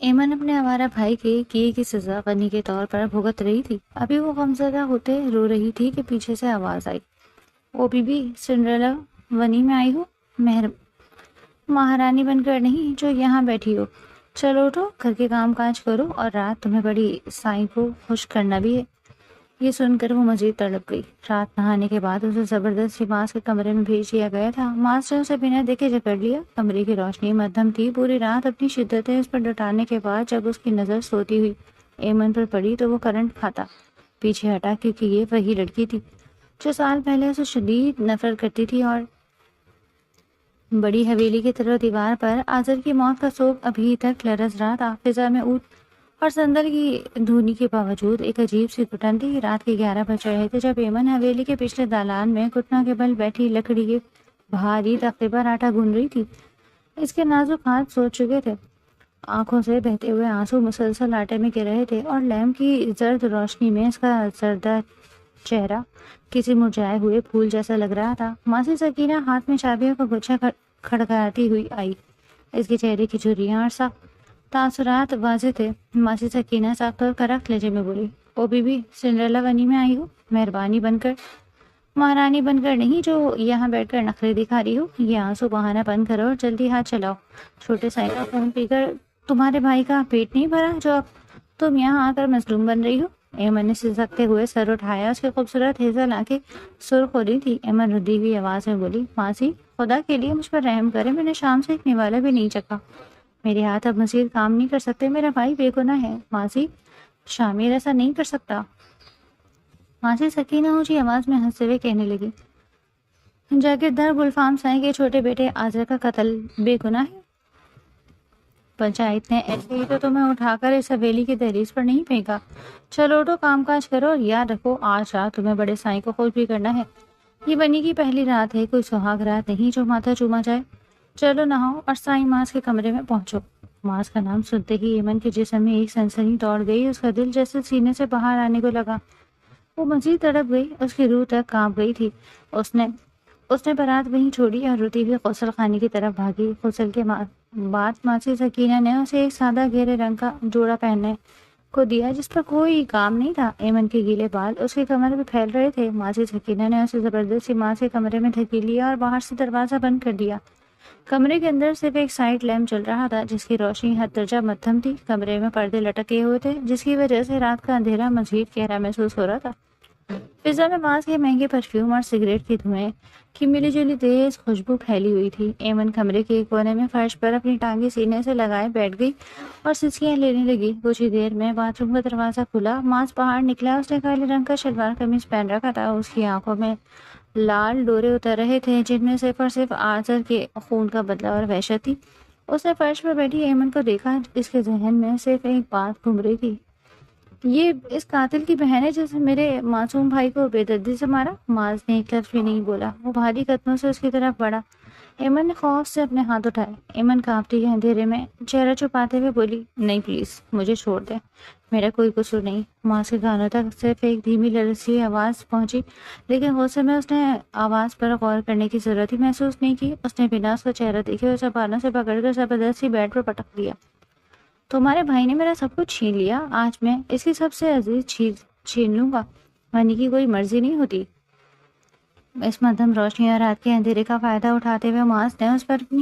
ایمن اپنے آوارہ بھائی کے کیے کی سزا غنی کے طور پر بھگت رہی تھی۔ ابھی وہ غمزدہ ہوتے رو رہی تھی کہ پیچھے سے آواز آئی، او بی بی سنڈریلا ونی میں آئی ہو، مہارانی بن کر نہیں جو یہاں بیٹھی ہو۔ چلو اٹھو، گھر کے کام کاج کرو، اور رات تمہیں بڑی سائیں کو خوش کرنا بھی ہے۔ یہ سن کر وہ مزید تڑپ گئی۔ رات نہانے کے بعد اسے زبردستی ماس کے کمرے میں بھیج دیا گیا تھا۔ ماس نے اسے بنا دیکھے جکڑ لیا۔ کمرے کی روشنی مدھم تھی۔ پوری رات اپنی شدتیں اس پر ڈٹانے کے بعد جب اس کی نظر سوتی ہوئی ایمن پر پڑی تو وہ کرنٹ کھاتا پیچھے ہٹا، کیونکہ یہ وہی لڑکی تھی جو سال پہلے اسے شدید نفرت کرتی تھی، اور بڑی حویلی کی طرف دیوار پر آذر کی موت کا سوگ ابھی تک لرز رہا تھا۔ فضا میں اونٹ اور صندل کی دھونی کے باوجود ایک عجیب سی گھٹن تھی۔ رات کے 11 بج رہے تھے جب ایمن حویلی کے پچھلے دالان میں گھٹنوں کے بل بیٹھی لکڑی کے بھاری تختے پر آٹا گون رہی تھی۔ اس کے نازک ہاتھ سوچ چکے تھے، آنکھوں سے بہتے ہوئے آنسو مسلسل آٹے میں گر رہے تھے، اور لیمپ کی زرد روشنی میں اس کا زردہ چہرہ کسی مرجھائے ہوئے پھول جیسا لگ رہا تھا۔ ماسی سکینہ ہاتھ میں چابیوں کا گچھا کھڑکاتی ہوئی آئی۔ اس کے چہرے کی جھریاں اور سخت تاثرات واضح تھے۔ ماسی سکینہ سخت اور کرخت لہجے میں بولی، او بی بی سنڈریلا ونی میں آئی ہو، مہربانی بن کر، مہارانی بن کر نہیں جو یہاں بیٹھ کر نخرے دکھا رہی ہو۔ یہ آنسو بہانا بند کرو اور جلدی ہاتھ چلاؤ۔ چھوٹے سائے کا خون پی کر تمہارے بھائی کا پیٹ نہیں بھرا جو اب تم یہاں آ کر مظلوم بن رہی ہو؟ ایمن نے سسکتے ہوئے سر اٹھایا۔ اس کی خوبصورت ہیزل آنکھیں سرخ ہو رہی تھی۔ ایمن ردی ہوئی آواز میں بولی، ماسی خدا کے لیے مجھ پر رحم کرے، میں نے شام سے ایک نوالا بھی نہیں چکا، میرے ہاتھ اب مزید کام نہیں کر سکتے، میرا بھائی بے گناہ ہے۔ ماسی شامیر ایسا نہیں کر سکتا۔ ماسی سکینہ اونچی آواز میں ہنستے ہوئے کہنے لگی، جاگیردار گلفام سائیں کے چھوٹے بیٹے آذر کا قتل بے گناہ ہے؟ پنچایت نے ایسے ہی تو تمہیں اٹھا کر اس حویلی کی دہلیز پر نہیں پھینکا۔ چلو اٹھو، کام کاج کرو، اور یاد رکھو آج رات تمہیں بڑے سائیں کو خوش بھی کرنا ہے۔ یہ بنی کی پہلی رات ہے، کوئی سہاگ رات نہیں جو ماتھا چوما جائے۔ چلو نہاؤ اور سائیں ماس کے کمرے میں پہنچو۔ ماس کا نام سنتے ہی ایمن کے جسم میں ایک سنسنی دوڑ گئی۔ اس کا دل جیسے سینے سے باہر آنے کو لگا۔ وہ مزید تڑپ گئی، اس کی روح تک کانپ گئی تھی۔ اس نے برات وہیں چھوڑی اور روتی ہوئی غسل خانے کی طرف بھاگی۔ غسل کے بعد ماسی سکینہ نے اسے ایک سادہ گہرے رنگ کا جوڑا پہننے کو دیا جس پر کوئی کام نہیں تھا۔ ایمن کے گیلے بال اس کے کمر میں پھیل رہے تھے۔ ماسی سکینہ نے اسے زبردستی ماس کے کمرے میں دھکیل لیا اور باہر سے دروازہ بند کر دیا۔ کمرے کے اندر صرف ایک سائڈ لیمپ چل رہا تھا جس کی روشنی حد درجہ مدھم تھی۔ کمرے میں پردے لٹکے ہوئے تھے جس کی وجہ سے رات کا اندھیرا مزید گہرا محسوس ہو رہا تھا۔ فضا میں ماس کے مہنگے پرفیوم اور سگریٹ کی دھوئیں کی ملی جلی تیز خوشبو پھیلی ہوئی تھی۔ ایمن کمرے کے ایک کونے میں فرش پر اپنی ٹانگیں سینے سے لگائے بیٹھ گئی اور سسکیاں لینے لگی۔ کچھ ہی دیر میں باتھ روم کا دروازہ کھلا۔ ماس باہر نکلا۔ اس نے کالے رنگ کا شلوار قمیص پہن رکھا تھا۔ اس کی آنکھوں میں لال ڈورے اتر رہے تھے جن میں صرف اور صرف آذر کے خون کا بدلہ اور وحشت تھی۔ اس نے فرش پر بیٹھی ایمن کو دیکھا۔ اس کے ذہن میں صرف ایک بات گھوم رہی تھی، یہ اس قاتل کی بہن ہے جس نے میرے معصوم بھائی کو بے دردی سے مارا۔ ماز نے ایک لفظ بھی نہیں بولا۔ وہ بھاری قدموں سے اس کی طرف بڑھا۔ ایمن نے خوف سے اپنے ہاتھ اٹھائے۔ ایمن کانپتی ہوئی اندھیرے میں چہرہ چھپاتے ہوئے بولی، نہیں پلیز مجھے چھوڑ دیں، میرا کوئی قصور نہیں۔ ماز کے کانوں تک صرف ایک دھیمی لرزتی آواز پہنچی، لیکن غصے میں اس نے آواز پر غور کرنے کی ضرورت ہی محسوس نہیں کی۔ اس نے بنا اس کا چہرہ دیکھے اسے بالوں سے پکڑ کر زبردستی بیڈ پر پٹک دیا۔ تمہارے بھائی نے میرا سب کچھ چھین لیا، آج میں اس کی سب سے عزیز چیز چھین لوں گا۔ ونی کی کوئی مرضی نہیں ہوتی۔ اس مدھم روشنی اور رات کے اندھیرے کا فائدہ اٹھاتے ہوئے ماس نے اس پر اپنی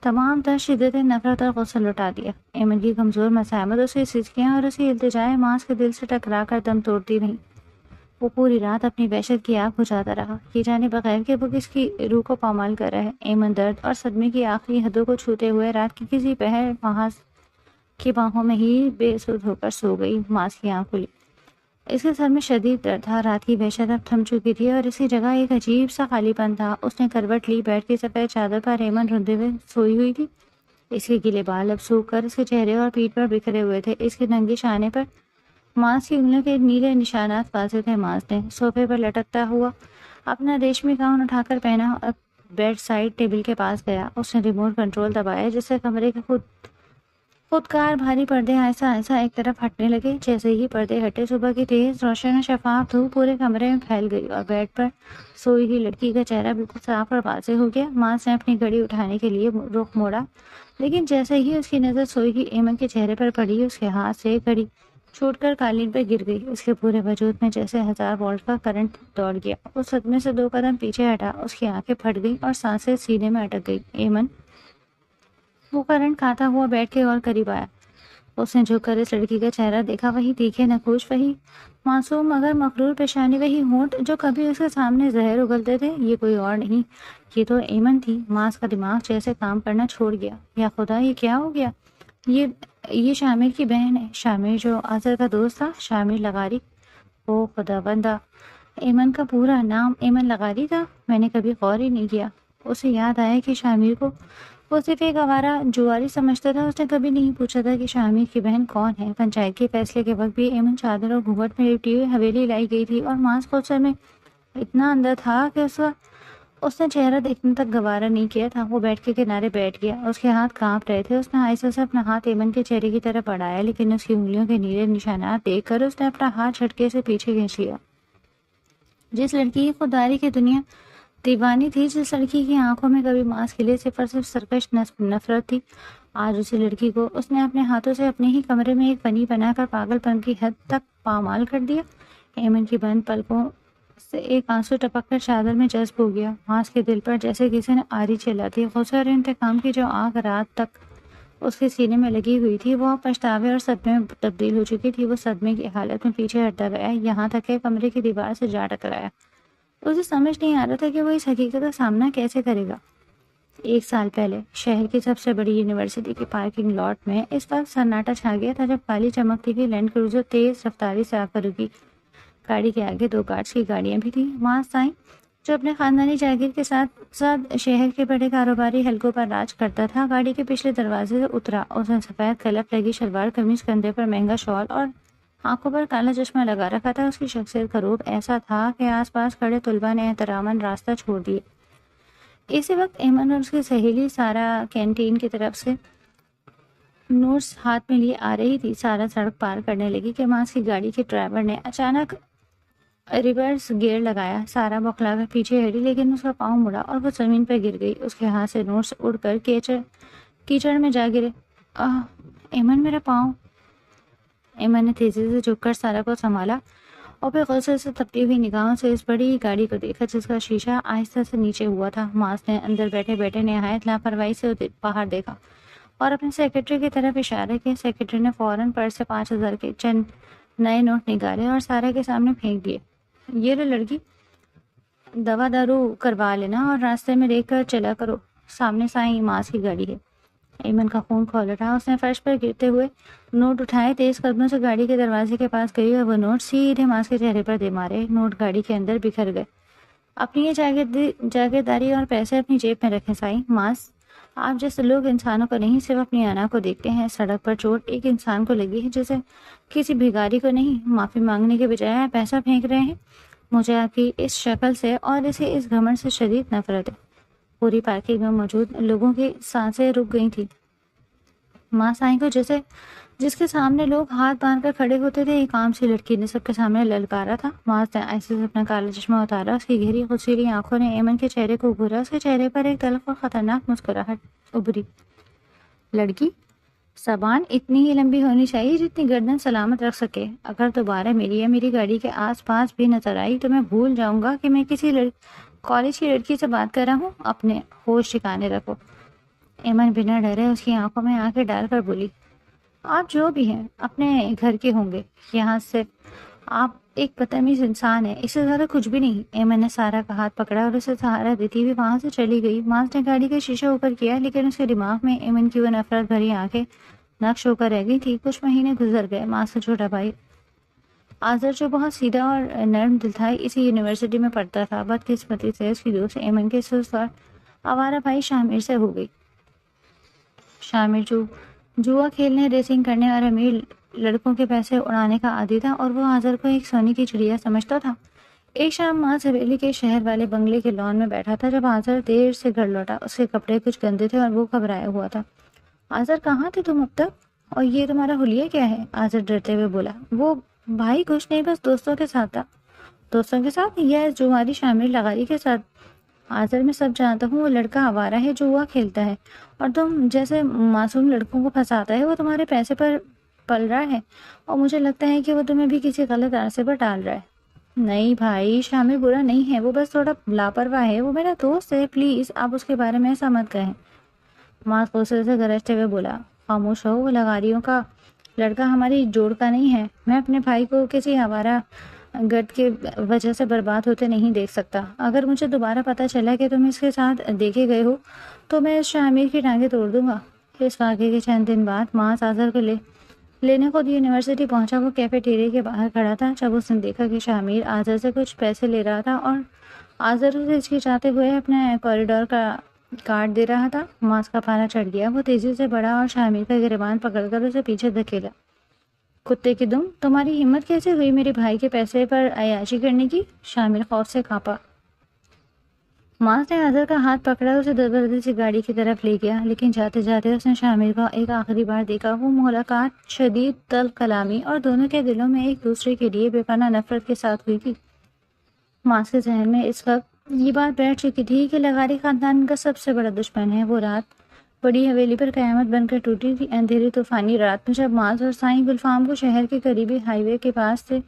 تمام تر شدت نفرت اور غصہ لٹا دیا۔ ایمن کی کمزور مزاحمت، اس کی سسکیاں اور اس کی التجائیں ماس کے دل سے ٹکرا کر دم توڑتی رہیں۔ وہ پوری رات اپنی وحشت کی آگ بجھاتا رہا، یہ جانے بغیر کہ وہ کس کی روح کو پامال کر رہا ہے۔ ایمن درد اور صدمے کی آخری حدوں کو چھوتے ہوئے رات کی کسی پہر محاذ کی باہوں میں ہی بے سود ہو کر سو گئی۔ ماس کی آنکھ کھلی، اس کے سر میں شدید درد تھا۔ رات کی وحشت اب تھم چکی تھی اور اسی جگہ ایک عجیب سا خالی پن تھا۔ اس نے کروٹ لی، بیڈ کی سفید چادر پر ایمن روندے ہوئے سوئی ہوئی تھی۔ اس کے گیلے بال اب سوکھ کر اس کے چہرے اور پیٹھ پر بکھرے ہوئے تھے۔ اس کے ننگے شانے پر ماس کی انگلیوں کے نیلے نشانات واضح تھے۔ ماس نے صوفے پر لٹکتا ہوا اپنا ریشمی گاؤن اٹھا کر پہنا اور بیڈ سائڈ ٹیبل کے پاس گیا۔ اس نے ریموٹ کنٹرول دبایا جس سے کمرے کا خود خودکار بھاری پردے آہستہ آہستہ ایک طرف ہٹنے لگے۔ جیسے ہی پردے ہٹے صبح کی تیز روشن شفاف دھوپ پورے کمرے میں پھیل گئی اور بیڈ پر سوئی ہوئی لڑکی کا چہرہ بالکل صاف اور واضح ہو گیا۔ ماس نے اپنی گھڑی اٹھانے کے لیے رخ موڑا، لیکن جیسے ہی اس کی نظر سوئی ہوئی ایمن کے چہرے پر پڑی، اس کے ہاتھ سے گھڑی چھوٹ کر قالین پر گر گئی۔ اس کے پورے وجود میں جیسے 1000 وولٹ کا کرنٹ دوڑ گیا۔ اس صدمے سے 2 قدم پیچھے ہٹا، اس کی آنکھیں پھٹ گئیں اور سانسیں سینے میں اٹک گئی۔ ایمن وہ کرنٹ کھاتا ہوا بیٹھ کے اور قریب آیا۔ اس نے جھک کر اس لڑکی کا چہرہ دیکھا، وہی تیکھے نقوش، وہی معصوم مگر مغرور پیشانی، وہی ہونٹ جو کبھی اس کے سامنے زہر اگلتے تھے۔ یہ کوئی اور نہیں، یہ تو ایمن تھی۔ ماس کا دماغ جیسے کام کرنا چھوڑ گیا۔ یا خدا، یہ کیا ہو گیا؟ یہ شامر کی بہن ہے، شامر جو آذر کا دوست تھا، شامر لغاری۔ او خدا بندہ، ایمن کا پورا نام ایمن لغاری تھا؟ میں نے کبھی غور ہی نہیں کیا۔ اسے یاد آیا کہ شامر کو وہ صرف ایک آوارہ جواری سمجھتا تھا۔ اس نے کبھی نہیں پوچھا تھا کہ شامر کی بہن کون ہے۔ پنچایت کے فیصلے کے وقت بھی ایمن چادر اور گھونگھٹ میں لپٹی ہوئی حویلی لائی گئی تھی اور ماس کوثر میں اتنا اندر تھا کہ اس نے چہرہ دیکھنے تک گوارا نہیں کیا تھا۔ وہ بیٹھ کے کنارے بیٹھ گیا، اس کے ہاتھ کانپ رہے تھے۔ اس نے آہستہ سے اپنا ہاتھ ایمن کے چہرے کی طرف بڑھایا، لیکن اس کی انگلیوں کے نیلے نشانات دیکھ کر اس نے اپنا ہاتھ جھٹکے سے پیچھے کھینچ لیا۔ جس لڑکی کی خودداری کی دنیا دیوانی تھی، جس لڑکی کی آنکھوں میں کبھی ماس کے لیے صرف اور صرف سرکش نفرت تھی، آج اسی لڑکی کو اس نے اپنے ہاتھوں سے اپنے ہی کمرے میں ایک بنی بنا کر پاگل پن کی حد تک پامال کر دیا۔ ایمن کی بند پلکوں سے ایک آنسو ٹپک کر چادر میں جذب ہو گیا۔ ماس کے دل پر جیسے کسی نے آری چلا دی۔ غصے اور انتقام کی جو آگ رات تک اس کے سینے میں لگی ہوئی تھی، وہ پچھتاوے اور صدمے میں تبدیل ہو چکی تھی۔ وہ صدمے کی حالت میں پیچھے ہٹتا گیا، یہاں تک کہ کمرے کی دیوار سے جا ٹکرایا۔ اسے سمجھ نہیں آ رہا تھا کہ وہ اس حقیقت کا سامنا کیسے کرے گا۔ 1 سال پہلے شہر کی سب سے بڑی یونیورسٹی کی پارکنگ لاٹ میں اس وقت سناٹا چھا گیا تھا، جب کالی چمکتی ہوئی لینڈ کروزر تیز رفتاری سے آ کر رکی۔ گاڑی کے آگے 2 گارڈز کی گاڑیاں بھی تھیں۔ ماس سائیں، جو اپنے خاندانی جاگیر کے ساتھ ساتھ شہر کے بڑے کاروباری حلقوں پر راج کرتا تھا، گاڑی کے پچھلے دروازے سے اترا۔ اس نے سفید کلف لگی شلوار قمیض، کندھے پر مہنگا شال اور آنکھوں پر کالا چشمہ لگا رکھا تھا۔ اس کی شخصیت کا روپ ایسا تھا کہ آس پاس کھڑے طلباء نے احتراماً راستہ چھوڑ دیے۔ اسی وقت ایمن اور اس کی سہیلی سارا کینٹین کی طرف سے نوٹس ہاتھ میں لیے آ رہی تھی۔ سارا سڑک پار کرنے لگی کہ ماس کی گاڑی کے ڈرائیور نے اچانک ریورس گیئر لگایا۔ سارا بوکھلا کر پیچھے ہٹی، لیکن اس کا پاؤں مڑا اور وہ زمین پر گر گئی۔ اس کے ہاتھ سے نوٹس اڑ کر کیچڑ میں جا گرے۔ ایمن، میرا پاؤں! ایمن نے تیزی سے جھک کر سارا کو سنبھالا اور پھر غصے سے تپتی ہوئی نگاہوں سے اس بڑی گاڑی کو دیکھا جس کا شیشہ آہستہ سے نیچے ہوا تھا۔ ماس نے اندر بیٹھے بیٹھے نہایت لاپرواہی سے باہر دیکھا اور اپنے سیکرٹری کی طرف اشارہ کیا۔ سیکرٹری نے فوراً پرس سے 5000 کے چند نئے نوٹ نکالے اور سارا کے سامنے پھینک دیے۔ یہ لو لڑکی، دوا دارو کروا لینا اور راستے میں دیکھ کر چلا کرو، سامنے سائیں ماس کی گاڑی ہے۔ ایمن کا خون کھول اٹھا۔ اس نے فرش پر گرتے ہوئے نوٹ اٹھائے، تیز قدموں سے گاڑی کے دروازے کے پاس گئی اور وہ نوٹ سیدھے ماس کے چہرے پر دے مارے۔ نوٹ گاڑی کے اندر بکھر گئے۔ اپنی یہ جاگیرداری اور پیسے اپنی جیب میں رکھیں سائیں۔ ماس، آپ جیسے لوگ انسانوں کو نہیں، صرف اپنی انا کو دیکھتے ہیں۔ سڑک پر چوٹ ایک انسان کو لگی ہے، جسے کسی بھیگاری کو نہیں۔ معافی مانگنے کے بجائے آپ پیسہ پھینک رہے ہیں۔ مجھے آپ کی اس شکل سے اور اسے اس گھمنڈ سے شدید نفرت ہے۔ پوری پارکنگ میں موجود لوگوں کی سانسیں رک گئی تھیں۔ ماں سائیں کو جس کے سامنے لوگ ہاتھ باندھ کر کھڑے ہوتے تھے، ایک عام سی لڑکی نے سب کے سامنے للکارا تھا۔ ماس نے ایسے سے اپنا کالا چشمہ اتارا۔ اس کی گہری غصیلی آنکھوں نے ایمن کے چہرے کو گھورا۔ اس کے چہرے پر ایک تلخ اور خطرناک مسکراہٹ ابھری۔ لڑکی، زبان اتنی ہی لمبی ہونی چاہیے جتنی گردن سلامت رکھ سکے۔ اگر دوبارہ میری یا میری گاڑی کے آس پاس بھی نظر آئی تو میں بھول جاؤں گا کہ میں کسی کالج کی لڑکی سے بات کر رہا ہوں۔ اپنے ہوش ٹھکانے رکھو۔ ایمن بنا ڈرے اس کی آنکھوں میں آنکھیں ڈال کر بولی، آپ جو بھی ہیں اپنے گھر کے ہوں گے، یہاں صرف آپ ایک بدتمیز انسان ہے، اس سے زیادہ کچھ بھی نہیں۔ ایمن نے سارا کا ہاتھ پکڑا اور اسے سہارا دیتی ہوئی وہاں سے چلی گئی۔ ماس نے گاڑی کا شیشہ اوپر کیا، لیکن اس کے دماغ میں ایمن کی وہ نفرت بھری آنکھیں نقش ہو کر رہ گئی تھی۔ کچھ مہینے گزر گئے۔ ماس کا چھوٹا بھائی آذر، جو بہت سیدھا اور نرم دل تھا، اسی یونیورسٹی میں پڑھتا تھا۔ بدقسمتی سے اس کی دوست ایمن کے سست اور آوارہ بھائی شامر سے ہو گئی۔ شامر جوا کھیلنے، ریسنگ کرنے اور امیر لڑکوں کے پیسے اڑانے کا عادی تھا، اور وہ آذر کو ایک سونے کی چڑیا سمجھتا تھا۔ ایک شام ماس حویلی کے شہر والے بنگلے کے لان میں بیٹھا تھا جب آذر دیر سے گھر لوٹا۔ اس کے کپڑے کچھ گندے تھے اور وہ گھبرایا ہوا تھا۔ آذر، کہاں تھے تم اب تک؟ اور یہ تمہارا حلیہ کیا ہے؟ آزر ڈرتے ہوئے بولا۔ وہ بھائی کچھ نہیں، بس دوستوں کے ساتھ تھا۔ دوستوں کے ساتھ یا جو ہماری شامل لغاری کے ساتھ؟ آزر میں سب جانتا ہوں، وہ لڑکا آوارہ ہے جو ہوا کھیلتا ہے اور تم جیسے معصوم لڑکوں کو پھنساتا ہے۔ وہ تمہارے پیسے پر پل رہا ہے اور مجھے لگتا ہے کہ وہ تمہیں بھی کسی غلط راستے پر ڈال رہا ہے۔ نہیں بھائی، شامل برا نہیں ہے، وہ بس تھوڑا لاپرواہ ہے، وہ میرا دوست ہے، پلیز آپ اس کے بارے میں ایسا مت کہیں۔ ماس غصے سے گرجتے ہوئے بولا، خاموش ہو، وہ لغاریوں کا لڑکا ہماری جوڑ کا نہیں ہے۔ میں اپنے بھائی کو کسی آوارہ گرد کی وجہ سے برباد ہوتے نہیں دیکھ سکتا۔ اگر مجھے دوبارہ پتہ چلا کہ تم اس کے ساتھ دیکھے گئے ہو تو میں اس شامیر کی ٹانگیں توڑ دوں گا۔ اس واقعے کے چند دن بعد ماس آزر کو لینے خود یونیورسٹی پہنچا۔ وہ کیفیٹیریا کے باہر کھڑا تھا جب اس نے دیکھا کہ شامیر آزر سے کچھ پیسے لے رہا تھا اور آزر اسے ہچکچاتے ہوئے اپنے کوریڈور کا کارڈ دے رہا تھا۔ ماس کا پالا چڑھ گیا، وہ تیزی سے بڑھا اور شامیر کا گریبان پکڑ کر اسے پیچھے دھکیلا۔ کتے کی دم، تمہاری ہمت کیسے ہوئی میرے بھائی کے پیسے پر عیاشی کرنے کی؟ شامل خوف سے کانپا۔ ماس نے آزر کا ہاتھ پکڑا، اسے زبردستی گاڑی کی طرف لے گیا، لیکن جاتے جاتے اس نے شامل کو ایک آخری بار دیکھا۔ وہ ملاقات شدید تلخ کلامی اور دونوں کے دلوں میں ایک دوسرے کے لیے بے پناہ نفرت کے ساتھ ہوئی تھی۔ ماس کے ذہن میں اس وقت یہ بات بیٹھ چکی تھی کہ لغاری خاندان کا سب سے بڑا دشمن ہے۔ وہ رات بڑی حویلی پر قیامت بن کر ٹوٹی تھی، اندھیری طوفانی رات میں جب ماس اور سائیں گلفام کو شہر کے قریبی ہائی وے کے پاس سے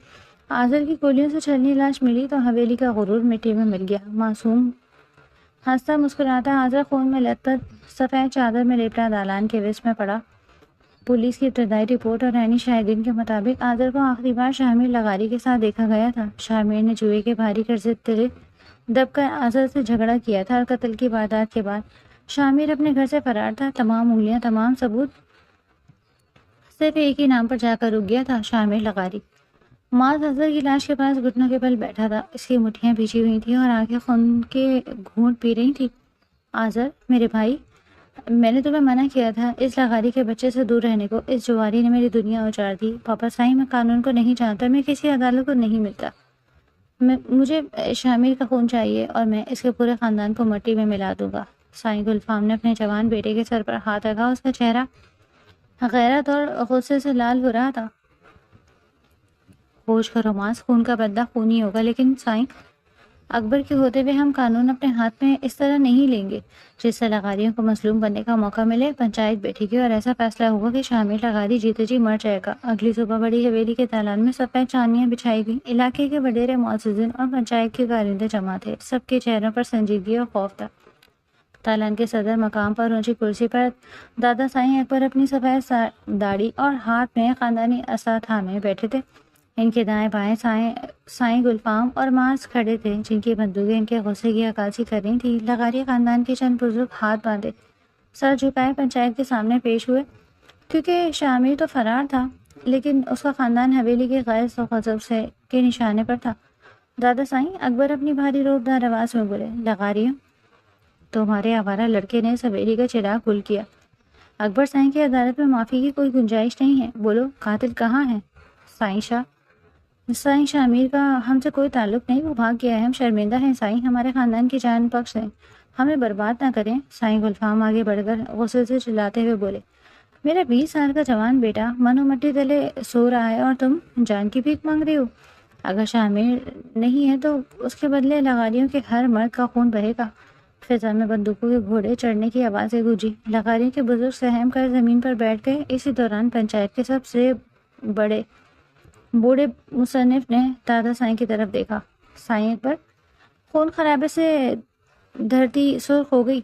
آزر کی گولیوں سے چھلنی لاش ملی تو حویلی کا غرور مٹی میں مل گیا۔ معصوم ہنستا مسکراتا آزر خون میں لت پت سفید چادر میں لپٹا دالان کے وسط میں پڑا۔ پولیس کی ابتدائی رپورٹ اور عینی شاہدین کے مطابق آزر کو آخری بار شامیر لغاری کے ساتھ دیکھا گیا تھا۔ شامیر نے جوئے کے بھاری قرضے تلے دب کر آزر سے جھگڑا کیا تھا اور قتل کی واردات کے بعد شامیر اپنے گھر سے فرار تھا۔ تمام انگلیاں، تمام ثبوت صرف ایک ہی نام پر جا کر رک گیا تھا، شامیر لغاری۔ ماس آزر کی لاش کے پاس گھٹنوں کے بل بیٹھا تھا، اس کی مٹھیاں پیچھی ہوئی تھیں اور آنکھیں خون کے گھونٹ پی رہی تھیں۔ آزر میرے بھائی، میں نے تمہیں منع کیا تھا اس لغاری کے بچے سے دور رہنے کو۔ اس جواری نے میری دنیا اجاڑ دی۔ پاپا سائیں، میں قانون کو نہیں جانتا، میں کسی عدالت کو نہیں ملتا۔ مجھے شامیر کا خون چاہیے اور میں اس کے پورے خاندان کو مٹی میں ملا دوں گا۔ سائیں گلفام نے اپنے جوان بیٹے کے سر پر ہاتھ رکھا، اس کا چہرہ غیرت اور غصے سے لال ہو رہا تھا۔ ہوش کرو ماس، خون کا بدلہ خون ہی ہوگا، لیکن سائیں اکبر کے ہوتے ہوئے ہم قانون اپنے ہاتھ میں اس طرح نہیں لیں گے۔ جس سے لغاریوں کو مظلوم بننے کا موقع ملے، پنچایت بیٹھے گی اور ایسا فیصلہ ہوگا کہ شامل لغاری جیتے جی مر جائے گا۔ اگلی صبح بڑی حویلی کے دالان میں سفید چاندیاں بچھائی گئیں۔ علاقے کے وڈیرے معززین اور پنچایت کے کارندے جمع تھے، سب کے چہروں پر سنجیدگی اور خوف تھا۔ دالان کے صدر مقام پر اونچی کرسی پر دادا سائیں اکبر اپنی سفید داڑھی اور ہاتھ میں خاندانی عصا تھامے بیٹھے تھے۔ ان کے دائیں بائیں سائیں گلفام اور ماس کھڑے تھے، جن کی بندوقیں ان کے غصے کی عکاسی کر رہی تھیں۔ لغاری خاندان کے چند بزرگ ہاتھ باندھے سر جھکائے پنچایت کے سامنے پیش ہوئے، کیونکہ شامیر تو فرار تھا لیکن اس کا خاندان حویلی کے غیظ و غضب سے کے نشانے پر تھا۔ دادا سائیں اکبر اپنی بھاری روبدار آواز میں بولے، لغاریوں، تمہارے آوارہ لڑکے نے اس حویلی کا چراغ گل کیا۔ اکبر سائیں کی عدالت میں معافی کی کوئی گنجائش نہیں ہے، بولو قاتل کہاں ہے؟ سائیں شاہ، سائیں شامیر کا ہم سے کوئی تعلق نہیں، وہ بھاگ گیا ہے، ہم شرمندہ ہیں سائیں، ہمارے خاندان کی جان بخش دیں، ہمیں برباد نہ کریں۔ سائیں گلفام آگے بڑھ کر غصے سے چلاتے ہوئے بولے، میرا 20 سال کا جوان بیٹا من و مٹی تلے سو رہا ہے اور تم جان کی بھیک مانگ رہے ہو۔ اگر شامیر نہیں ہے تو اس کے بدلے لغاریوں کے ہر مرد کا خون بہے گا۔ فضا میں بندوقوں کے گھوڑے چڑھنے کی آوازیں گونجی۔ لغاریوں کے بزرگ سہم کر زمین پر بیٹھ گئے۔ اسی دوران پنچایت کے سب سے بوڑھے مصنف نے دادا سائیں کی طرف دیکھا۔ سائیں اکبر، خون خرابے سے دھرتی سرخ ہو گئی۔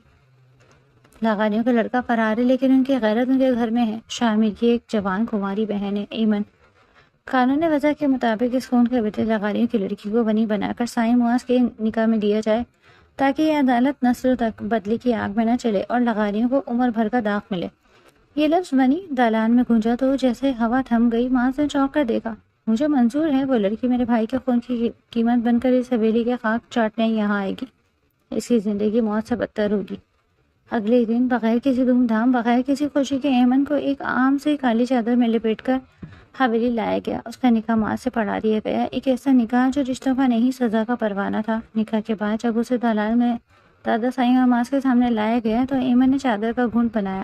لغاریوں کا لڑکا فرار ہے لیکن ان کی غیرت ان کے گھر میں ہے۔ شامیر کی ایک جوان کماری بہن ہے، ایمن۔ قانون وضع کے مطابق اس خون کے بدلے لغاریوں کی لڑکی کو بنی بنا کر سائیں مواز کے نکاح میں دیا جائے تاکہ یہ عدالت نسلوں تک بدلے کی آگ میں نہ چلے اور لغاریوں کو عمر بھر کا داغ ملے۔ یہ لفظ بنی دالان میں گونجا تو جیسے ہوا تھم گئی۔ ماں نے چونک کر دیکھا، مجھے منظور ہے، وہ لڑکی میرے بھائی کے خون کی قیمت بن کر اس حویلی کے خاک چاٹنے یہاں آئے گی، اس کی زندگی موت سے بدتر ہوگی۔ اگلے دن بغیر کسی دھوم دھام، بغیر کسی خوشی کے ایمن کو ایک عام سے کالی چادر میں لپیٹ کر حویلی لایا گیا۔ اس کا نکاح ماں سے پڑھا دیا گیا، ایک ایسا نکاح جو رشتوں کا نہیں سزا کا پروانہ تھا۔ نکاح کے بعد جب اسے دالان میں دادا سائیں اور ماس کے سامنے لایا گیا تو ایمن نے چادر کا گھونٹ بنایا۔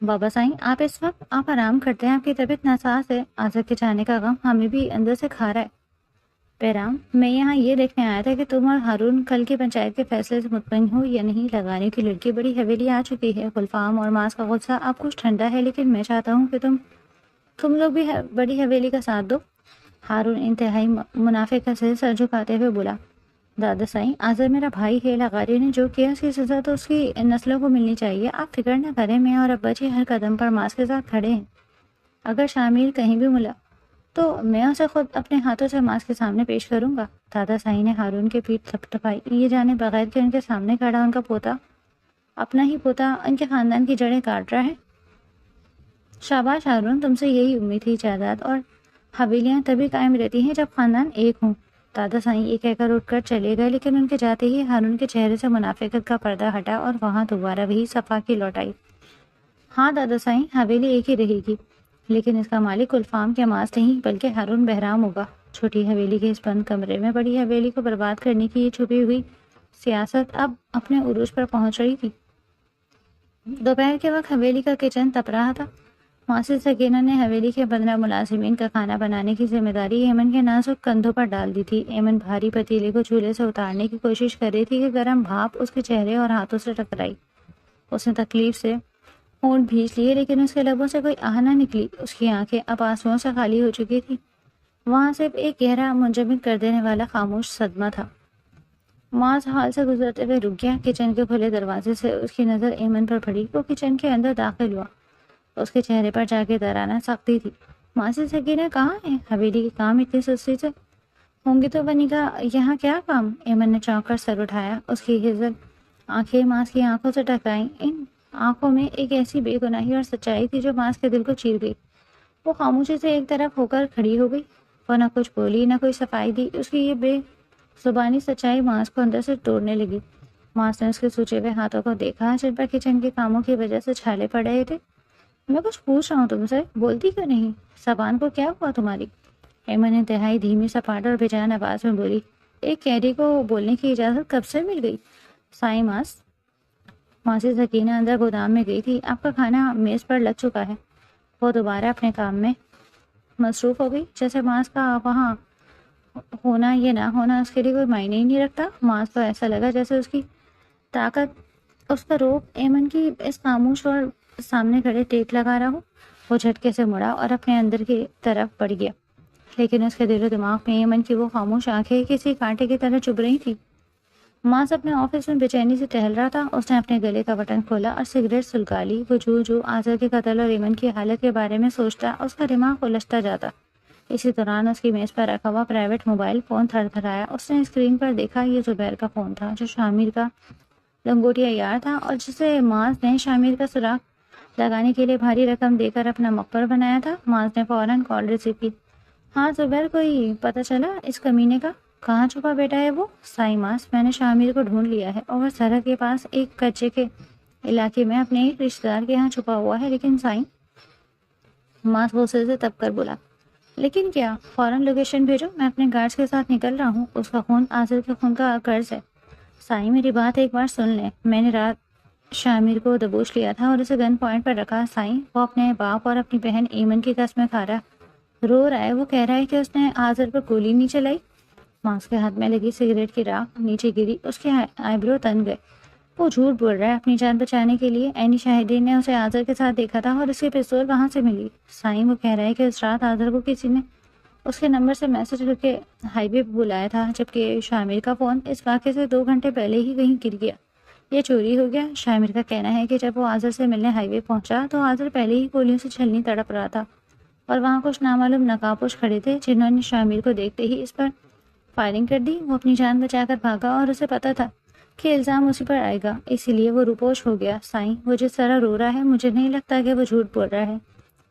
بابا سائیں آپ اس وقت آپ آرام کرتے ہیں، آپ کی طبیعت ناساز ہے، آزر کے جانے کا غم ہمیں بھی اندر سے کھا رہا ہے۔ پیرام میں یہاں یہ دیکھنے آیا تھا کہ تم اور ہارون کل کی پنچایت کے فیصلے سے مطمئن ہو یا نہیں۔ لگانے کی لڑکی بڑی حویلی آ چکی ہے، گلفام اور ماس کا غصہ اب کچھ ٹھنڈا ہے، لیکن میں چاہتا ہوں کہ تم لوگ بھی بڑی حویلی کا ساتھ دو۔ ہارون انتہائی منافقت سے سر جھکاتے ہوئے بولا، دادا سائیں آزر میرا بھائی ہے، لغاری نے جو کیا اس کی سزا تو اس کی نسلوں کو ملنی چاہیے، آپ فکر نہ کریں، میں اور ابا جی ہر قدم پر ماس کے ساتھ کھڑے ہیں۔ اگر شامل کہیں بھی ملا تو میں اسے خود اپنے ہاتھوں سے ماس کے سامنے پیش کروں گا۔ دادا سائیں نے ہارون کے پیٹھ تھپتھپائی، یہ جانے بغیر کہ ان کے سامنے کھڑا ان کا پوتا، اپنا ہی پوتا ان کے خاندان کی جڑیں کاٹ رہا ہے۔ شاباش ہارون، تم سے یہی امید تھی، جائیداد اور حویلیاں تبھی قائم رہتی ہیں جب خاندان ایک ہوں۔ دادا سائیں یہ کہہ کر اٹھ کر چلے گئے، لیکن ان کے جاتے ہی ہارون کے چہرے سے منافقت کا پردہ ہٹا اور وہاں دوبارہ وہی صفاقی لوٹ آئی۔ ہاں دادا سائیں، حویلی ایک ہی رہے گی، لیکن اس کا مالک گلفام کے ماس نہیں بلکہ ہارون بہرام ہوگا۔ چھوٹی حویلی کے اس بند کمرے میں بڑی حویلی کو برباد کرنے کی یہ چھپی ہوئی سیاست اب اپنے عروج پر پہنچ رہی تھی۔ دوپہر کے وقت حویلی کا کچن تپ رہا تھا۔ ماسی سکینہ نے حویلی کے 15 ملازمین کا کھانا بنانے کی ذمہ داری ایمن کے نازک کندھوں پر ڈال دی تھی۔ ایمن بھاری پتیلے کو چولہے سے اتارنے کی کوشش کر رہی تھی کہ گرم بھاپ اس کے چہرے اور ہاتھوں سے ٹکرائی۔ اس نے تکلیف سے ہونٹ بھینچ لیے، لیکن اس کے لبوں سے کوئی آہ نہ نکلی۔ اس کی آنکھیں اب آنسوؤں سے خالی ہو چکی تھی۔ وہاں صرف ایک گہرا منجمد کر دینے والا خاموش صدمہ تھا۔ ماس ہال سے گزرتے ہوئے رک گیا۔ کچن کے کھلے دروازے سے اس کی نظر ایمن پر پڑی۔ وہ کچن کے اندر داخل ہوا۔ اس کے چہرے پر جاگیردارانہ سختی تھی۔ ماسی سکینہ کہاں ہے؟ حویلی کے کام اتنی سستی سے ہوں گی تو بنی گا، یہاں کیا کام؟ ایمن نے چونک کر سر اٹھایا۔ اس کی ہزل آنکھیں ماس کی آنکھوں سے ٹکرائیں۔ ان آنکھوں میں ایک ایسی بے گناہی اور سچائی تھی جو ماس کے دل کو چیر گئی۔ وہ خاموشی سے ایک طرف ہو کر کھڑی ہو گئی۔ وہ نہ کچھ بولی نہ کوئی صفائی دی۔ اس کی یہ بے زبانی سچائی ماس کو اندر سے توڑنے لگی۔ ماس نے اس کے سوچے ہوئے ہاتھوں کو دیکھا جن پر کچن کے کاموں کی وجہ سے چھالے پڑ رہے تھے۔ میں کچھ پوچھ رہا ہوں تم سے، بولتی کیوں نہیں؟ زبان کو کیا ہوا تمہاری؟ ایمن انتہائی دھیمی سپاٹ اور بے جان آواز میں بولی، ایک قیدی کو بولنے کی اجازت کب سے مل گئی؟ سائیں ماسی سکینہ اندر گودام میں گئی تھی، آپ کا کھانا میز پر لگ چکا ہے۔ وہ دوبارہ اپنے کام میں مصروف ہو گئی، جیسے ماس کا وہاں ہونا یا نہ ہونا اس کے لیے کوئی معنی ہی نہیں رکھتا۔ ماس کو ایسا لگا جیسے اس کی طاقت، اس کا روپ ایمن کی اس خاموش اور سامنے کھڑے ٹیک لگا رہا ہو۔ وہ جھٹکے سے مڑا اور اپنے اندر کی طرف بڑھ گیا، لیکن اس کے دل و دماغ میں ایمن کی وہ خاموش آنکھیں کسی کانٹے کی طرح چبھ رہی تھی۔ ماس اپنے آفس میں بے چینی سے ٹہل رہا تھا۔ اس نے اپنے گلے کا بٹن کھولا اور سگریٹ سلگا لی۔ وہ جو آزر کے قتل اور ایمن کی حالت کے بارے میں سوچتا، اس کا دماغ الجھتا جاتا۔ اسی دوران اس کی میز پر رکھا ہوا پرائیویٹ موبائل فون تھر تھرایا۔ اس نے اسکرین پر دیکھا، یہ زبیر کا فون تھا جو شامر کا لنگوٹیا یار تھا اور جسے ماس نے شامر کا سراغ لگانے کے لیے بھاری رقم دے کر اپنا مقبر بنایا تھا۔ ماس نے فوراً کال ریسیو کی۔ ہاں زبیر، کوئی پتہ چلا اس کمینے کا؟ کہاں چھپا بیٹا ہے وہ؟ سائیں ماس، میں نے شامر کو ڈھونڈ لیا ہے اور وہ سرحد کے پاس ایک کچے کے علاقے میں اپنے ایک رشتہ دار کے یہاں چھپا ہوا ہے۔ لیکن سائیں، ماس غصے سے تب کر بولا، لیکن کیا؟ فوراً لوکیشن بھیجو، میں اپنے گارڈز کے ساتھ نکل رہا ہوں۔ اس کا خون آزر کے خون کا قرض ہے۔ سائیں میری بات ایک بار سن لیں، میں نے رات شامر کو دبوچ لیا تھا اور اسے گن پوائنٹ پر رکھا۔ سائیں، وہ اپنے باپ اور اپنی بہن ایمن کی قسمیں کھا رہا، رو رہا ہے، وہ کہہ رہا ہے کہ اس نے آزر پر گولی نہیں چلائی۔ ماس کے ہاتھ میں لگی سگریٹ کی راکھ نیچے گری، اس کے آئی برو تن گئے۔ وہ جھوٹ بول رہا ہے اپنی جان بچانے کے لیے۔ عینی شاہدین نے اسے آزر کے ساتھ دیکھا تھا اور اس کی پستول وہاں سے ملی۔ سائیں، وہ کہہ رہا ہے کہ اس رات آزر کو کسی نے اس کے نمبر سے میسج کر کے ہائی وے پہ بلایا تھا، جبکہ شامر کا فون اس واقعے سے 2 گھنٹے پہلے ہی کہیں گر گیا یا چوری ہو گیا۔ شامر کا کہنا ہے کہ جب وہ آزر سے ملنے ہائی وے پہنچا تو آزر پہلے ہی گولیوں سے چھلنی تڑپ رہا تھا اور وہاں کچھ نامعلوم نقابپوش کھڑے تھے جنہوں نے شامر کو دیکھتے ہی اس پر فائرنگ کر دی۔ وہ اپنی جان بچا کر بھاگا اور اسے پتا تھا کہ الزام اسی پر آئے گا، اسی لیے وہ روپوش ہو گیا۔ سائیں، وہ جس طرح رو رہا ہے مجھے نہیں لگتا کہ وہ جھوٹ بول رہا ہے،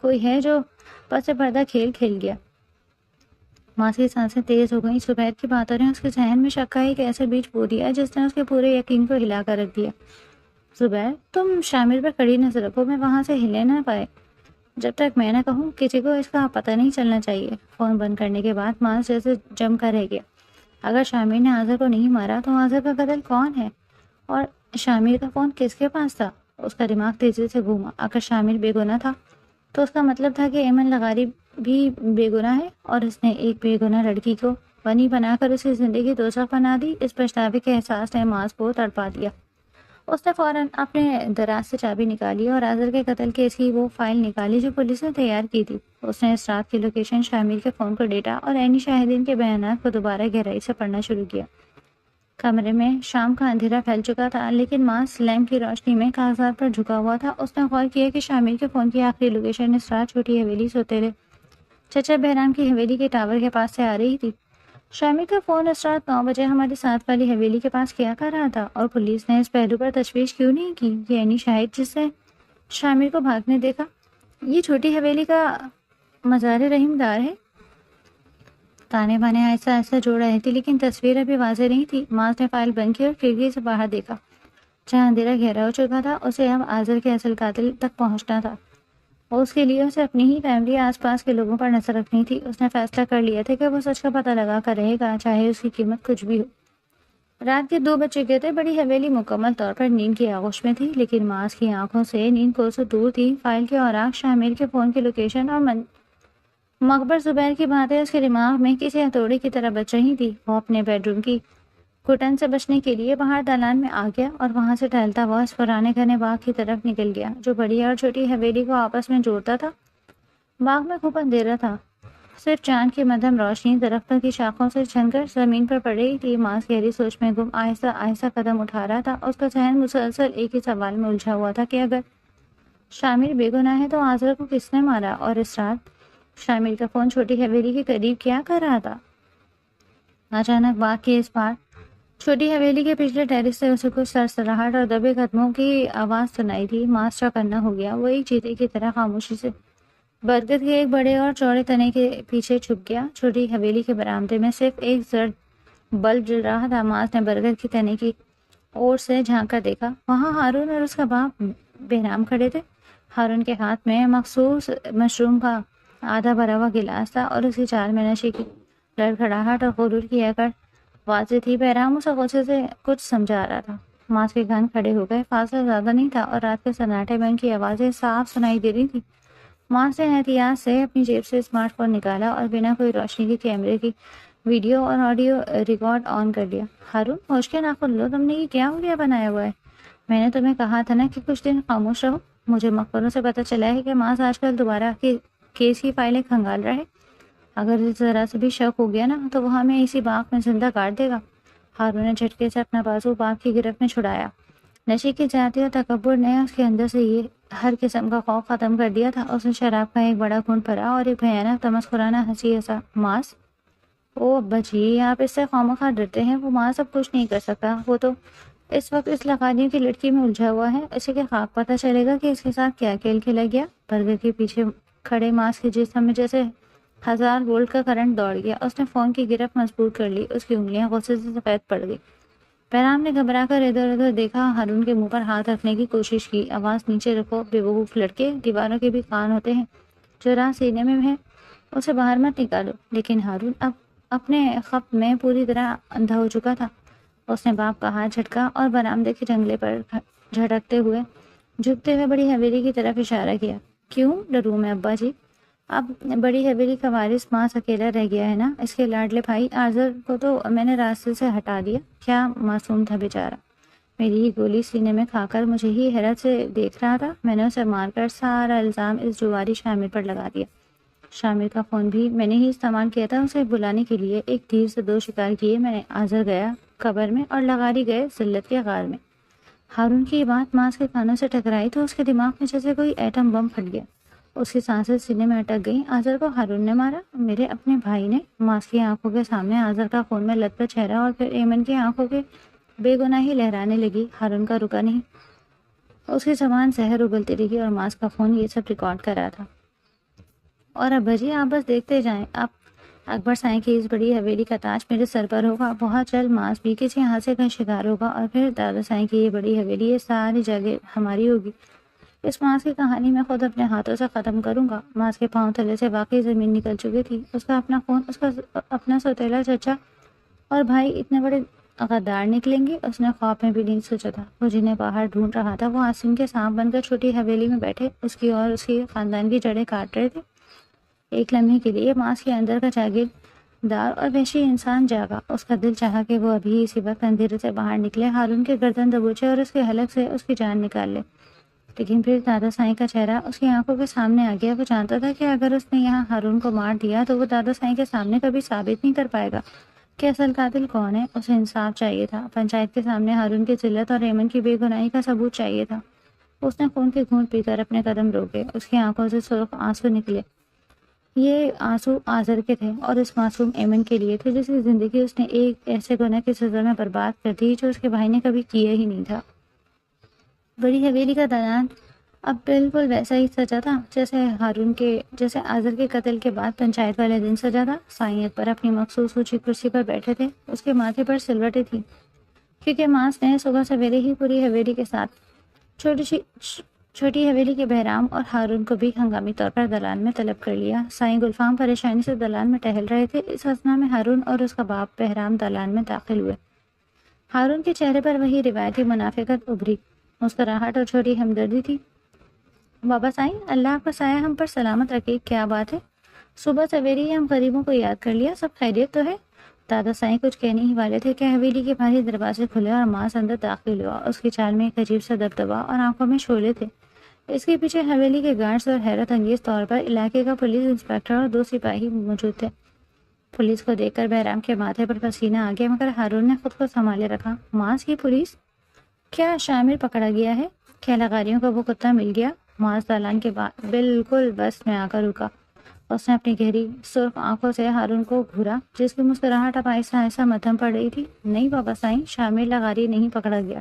کوئی ہے جو پس پردہ کھیل گیا۔ ماس کی سانسیں تیز ہو گئیں۔ زبیر کی باتوں نے اس کے ذہن میں شک کا ایک ایسا بیج بو دیا جس نے اس کے پورے یقین کو ہلا کر رکھ دیا۔ زبیر، تم شامر پر کڑی نظر رکھو، میں وہاں سے ہلے نہ پائے جب تک میں نہ کہوں۔ کسی کو اس کا پتہ نہیں چلنا چاہیے۔ فون بند کرنے کے بعد ماس جیسے جم کر رہ گیا۔ اگر شامر نے آزر کو نہیں مارا تو آزر کا قتل کون ہے؟ اور شامر کا فون کس کے پاس تھا؟ اس کا دماغ تیزی سے گھوما۔ اگر شامل بے گناہ تھا تو اس کا مطلب تھا کہ ایمن لغاری بھی بے گناہ ہے، اور اس نے ایک بے گناہ لڑکی کو بنی بنا کر اسے زندگی دوزخ بنا دی۔ اس پچھتاوے کے احساس نے معاذ کو تڑپا دیا۔ اس نے فوراً اپنے دراز سے چابی نکالی اور آذر کے قتل کیس کی وہ فائل نکالی جو پولیس نے تیار کی تھی۔ اس نے اس رات کی لوکیشن، شامل کے فون کو ڈیٹا اور عینی شاہدین کے بیانات کو دوبارہ گہرائی سے پڑھنا شروع کیا۔ کمرے میں شام کا اندھیرا پھیل چکا تھا، لیکن معاذ لیمپ کی روشنی میں کاغذات پر جھکا ہوا تھا۔ اس نے غور کیا کہ شامل کے فون کی آخری لوکیشن اس رات چھوٹی حویلی سوتیلے چچا بہرام کی حویلی کے ٹاور کے پاس سے آ رہی تھی۔ شامل کا فون اس رات 9 بجے ہماری ساتھ والی حویلی کے پاس کیا کر رہا تھا، اور پولیس نے اس پہلو پر تشویش کیوں نہیں کی؟ یہ عینی شاہد جس سے شامل کو بھاگنے دیکھا، یہ چھوٹی حویلی کا مزار رحیم دار ہے۔ تانے بانے آہستہ آہستہ جوڑ رہی تھی، لیکن تصویر ابھی واضح نہیں تھی۔ معاذ نے فائل بند کی اور کھڑکی سے باہر دیکھا، جہاں اندھیرا گہرا ہو چکا تھا۔ اسے اب آذر کے اصل قاتل تک پہنچنا تھا، اور اس کے لیے اسے اپنی ہی فیملی، آس پاس کے لوگوں پر نظر رکھنی تھی۔ اس نے فیصلہ کر لیا تھا کہ وہ سچ کا پتہ لگا کر رہے گا، چاہے اس کی قیمت کچھ بھی ہو۔ رات کے 2 بج چکے تھے۔ بڑی حویلی مکمل طور پر نیند کی آغوش میں تھی، لیکن معاذ کی آنکھوں سے نیند کوسوں دور تھی۔ فائل کے اوراق، شامل کے فون کی لوکیشن اور مقبر زبیر کی باتیں اس کے دماغ میں کسی ہتھوڑے کی طرح بچ رہی تھی۔ وہ اپنے بیڈ روم کی گھٹن سے بچنے کے لیے باہر دالان میں آ گیا، اور وہاں سے ٹہلتا ہوا اس پرانے گھنے باغ کی طرف نکل گیا جو بڑی اور چھوٹی حویلی کو آپس میں جوڑتا تھا۔ باغ میں خوب اندھیرا تھا، صرف چاند کی مدھم روشنی درختوں کی شاخوں سے چھن کر زمین پر پڑ رہی تھی۔ معاذ گہری سوچ میں گم آہستہ آہستہ قدم اٹھا رہا تھا۔ اس کا ذہن مسلسل ایک ہی سوال میں الجھا ہوا تھا کہ اگر شامل بے گناہ ہے تو آذر کو کس نے مارا، اور اس رات شامل کا فون چھوٹی حویلی کے قریب کیا کر رہا تھا؟ اچانک باغ کے اس پار چھوٹی حویلی کے پچھلے ٹیرس سے اسے کچھ سرسراہٹ اور دبے قدموں کی آواز سنائی دی۔ معاذ چوکنا ہو گیا۔ وہ ایک چیتے کی طرح خاموشی سے برگد کے ایک بڑے اور چوڑے تنے کے پیچھے چھپ گیا۔ چھوٹی حویلی کے برآمدے میں صرف ایک زرد بلب جل رہا تھا۔ معاذ نے برگد کے تنے کی اور سے جھانک کر دیکھا، وہاں ہارون اور اس کا باپ بہرام کھڑے تھے۔ ہارون کے ہاتھ میں مخصوص مشروم کا آدھا بھرا ہوا گلاس تھا، اور اس کی چال میں نشے کی لڑکھڑاہٹ اور غرور کی اکڑ واضح تھی۔ بہرام اسے غصے سے کچھ سمجھا رہا تھا۔ معاذ کے کان کھڑے ہو گئے۔ فاصلہ زیادہ نہیں تھا، اور رات کے سناٹے میں ان کی آوازیں صاف سنائی دے رہی تھی۔ معاذ نے احتیاط سے اپنی جیب سے اسمارٹ فون نکالا اور بنا کوئی روشنی کے کیمرے کی ویڈیو اور آڈیو ریکارڈ آن کر لیا۔ ہارون، ہوش کے ناخن لو، تم نے یہ کیا ہولیا بنایا ہوا ہے؟ میں نے تمہیں کہا تھا نا کہ کچھ دن خاموش رہو۔ مجھے مقبروں سے پتہ چلا ہے کہ معاذ آج کل دوبارہ کیس کی فائلیں کھنگال رہا ہے۔ اگر ذرا سے بھی شک ہو گیا نا تو وہ ہمیں اسی باغ میں زندہ کاٹ دے گا۔ ہارون نے جھٹکے سے اپنا بازو باغ کی گرفت میں چھڑایا۔ نشے کی ذاتی اور تکبر نے اس کے اندر سے یہ ہر قسم کا خوف ختم کر دیا تھا۔ اس نے شراب کا ایک بڑا گھونٹ بھرا اور ایک بھیانک تمسخرانہ ہنسی ہنسا۔ معاذ، او ابا جی، آپ اس سے خواہ ڈرتے ہیں۔ وہ معاذ اب کچھ نہیں کر سکتا۔ وہ تو اس وقت اس لغانیوں کی لڑکی میں الجھا ہوا ہے۔ اسے کیا خاک پتہ چلے گا کہ اس کے ساتھ کیا کھیل کھیلا گیا؟ برگر کے پیچھے کھڑے معاذ کے جسم میں جیسے 1000 وولٹ کا کرنٹ دوڑ گیا۔ اس نے فون کی گرفت مضبوط کر لی۔ اس کی انگلیاں غصے سے سفید پڑ گئی۔ بہرام نے گھبرا کر ادھر ادھر دیکھا، ہارون کے منہ پر ہاتھ رکھنے کی کوشش کی۔ آواز نیچے رکھو بے وقوف لڑکے، دیواروں کے بھی کان ہوتے ہیں، جو راہ سینے میں ہے اسے باہر مت نکالو۔ لیکن ہارون اب اپنے خپ میں پوری طرح اندھا ہو چکا تھا۔ اس نے باپ کا ہاتھ جھٹکا اور برآمدے کے جنگلے پر جھٹکتے ہوئے جھکتے ہوئے بڑی حویلی کی طرف اشارہ کیا۔ کیوں ڈروں میں ابا جی؟ اب بڑی حویلی کا وارث معاذ اکیلا رہ گیا ہے نا۔ اس کے لاڈلے بھائی آذر کو تو میں نے راستے سے ہٹا دیا۔ کیا معصوم تھا بیچارہ، میری ہی گولی سینے میں کھا کر مجھے ہی حیرت سے دیکھ رہا تھا۔ میں نے اسے مار کر سارا الزام اس جواری شامل پر لگا دیا۔ شامل کا فون بھی میں نے ہی استعمال کیا تھا اسے بلانے کے لیے۔ ایک تیر سے 2 شکار کیے میں نے۔ آذر گیا قبر میں اور لغاری گئے ذلت کے غار میں۔ ہارون کی یہ بات معاذ کے کانوں سے ٹکرائی تو اس کے دماغ میں جیسے کوئی ایٹم بم پھٹ گیا۔ اس کی سانسیں سینے میں اٹک گئیں۔ آذر کو ہارون نے مارا؟ میرے اپنے بھائی نے؟ معاذ کی آنکھوں کے سامنے آذر کا خون میں لت پت چہرہ اور پھر ایمن کی آنکھوں کے بے گناہی لہرانے لگی۔ ہارون کا رکا نہیں، اس کی زبان زہر اگلتی رہی، اور معاذ کا فون یہ سب ریکارڈ کر رہا تھا۔ اور ابا جی آپ بس دیکھتے جائیں، اب اکبر سائیں کی اس بڑی حویلی کا تاج میرے سر پر ہوگا۔ بہت جلد معاذ بھی کسی حادثے کا شکار ہوگا، اور پھر دادا سائیں کی یہ بڑی حویلی، یہ ساری جگہ ہماری ہوگی۔ اس معاذ کی کہانی میں خود اپنے ہاتھوں سے ختم کروں گا۔ معاذ کے پاؤں تلے سے واقعی زمین نکل چکی تھی۔ اس کا اپنا خون، اس کا اپنا سوتیلا چچا اور بھائی اتنے بڑے غدار نکلیں گے؟ اس نے خواب میں بھی نہیں سوچا تھا۔ وہ جنہیں باہر ڈھونڈ رہا تھا وہ عاصم کے سانپ بن کر چھوٹی حویلی میں بیٹھے اس کی اور اس کے خاندان کی جڑیں کاٹ رہے تھے۔ ایک لمحے کے لیے ماس کے اندر کا جاگیردار اور وحشی انسان جاگا۔ اس کا دل چاہا کہ وہ ابھی اسی وقت اندھیرے سے باہر نکلے، ہارون کے گردن دبوچے اور اس کے حلق سے اس کی جان نکال لے۔ لیکن پھر دادا سائیں کا چہرہ اس کی آنکھوں کے سامنے آ گیا۔ وہ جانتا تھا کہ اگر اس نے یہاں ہارون کو مار دیا تو وہ دادا سائیں کے سامنے کبھی ثابت نہیں کر پائے گا کہ اصل قاتل کون ہے۔ اسے انصاف چاہیے تھا، پنچایت کے سامنے ہارون کی ذلت اور ایمن کی بے گناہی کا ثبوت چاہیے تھا۔ اس نے خون کے گھونٹ پی کر اپنے قدم روکے۔ اس کی آنکھوں سے سرخ آنسو نکلے۔ یہ آنسو آزر کے تھے اور اس معصوم ایمن کے لیے تھے جس کی زندگی اس نے ایک ایسے گناہ کی سزا میں برباد کر دی جو اس کے بھائی نے کبھی کیا ہی نہیں تھا۔ بڑی حویلی کا دالان اب بالکل ویسا ہی سجا تھا جیسے آزر کے قتل کے بعد پنچایت والے دن سجا تھا۔ سائیں اکبر اپنی مخصوص اونچی کرسی پر بیٹھے تھے۔ اس کے ماتھے پر سلوٹیں تھیں کیونکہ ماس نے صبح سویرے ہی پوری حویلی کے ساتھ چھوٹی حویلی کے بہرام اور ہارون کو بھی ہنگامی طور پر دلان میں طلب کر لیا۔ سائیں گلفام پریشانی سے دلان میں ٹہل رہے تھے۔ اس اثنا میں ہارون اور اس کا باپ بہرام دلان میں داخل ہوئے۔ ہارون کے چہرے پر وہی روایتی منافقت ابھری، مسکراہٹ اور چھوٹی ہمدردی تھی۔ بابا سائیں، اللہ آپ کا سایہ ہم پر سلامت رکھے۔ کیا بات ہے؟ صبح سویرے ہی ہم غریبوں کو یاد کر لیا، سب خیریت تو ہے؟ دادا سائیں کچھ کہنے ہی والے تھے کہ حویلی کے بھاری دروازے کھلے اور ماس اندر داخل ہوا۔ اس کی چال میں ایک عجیب سا دبدبا اور آنکھوں میں شعلے تھے۔ اس کے پیچھے حویلی کے گارڈز اور حیرت انگیز طور پر علاقے کا پولیس انسپکٹر اور 2 سپاہی موجود تھے۔ پولیس کو دیکھ کر بہرام کے ماتھے پر پسینہ آ گیا، مگر ہارون نے خود کو سنبھالے رکھا۔ ماس کی پولیس؟ کیا شامل پکڑا گیا ہے؟ کیا لغاریوں کا وہ کتا مل گیا؟ ماس دالان کے بعد بالکل بس میں آ کر رکا۔ اس نے اپنی گہری سرخ آنکھوں سے ہارون کو گھورا جس کی مسکراہٹ اب آہستہ آہستہ مدھم پڑ رہی تھی۔ نہیں بابا سائیں، شامل لغاری نہیں پکڑا گیا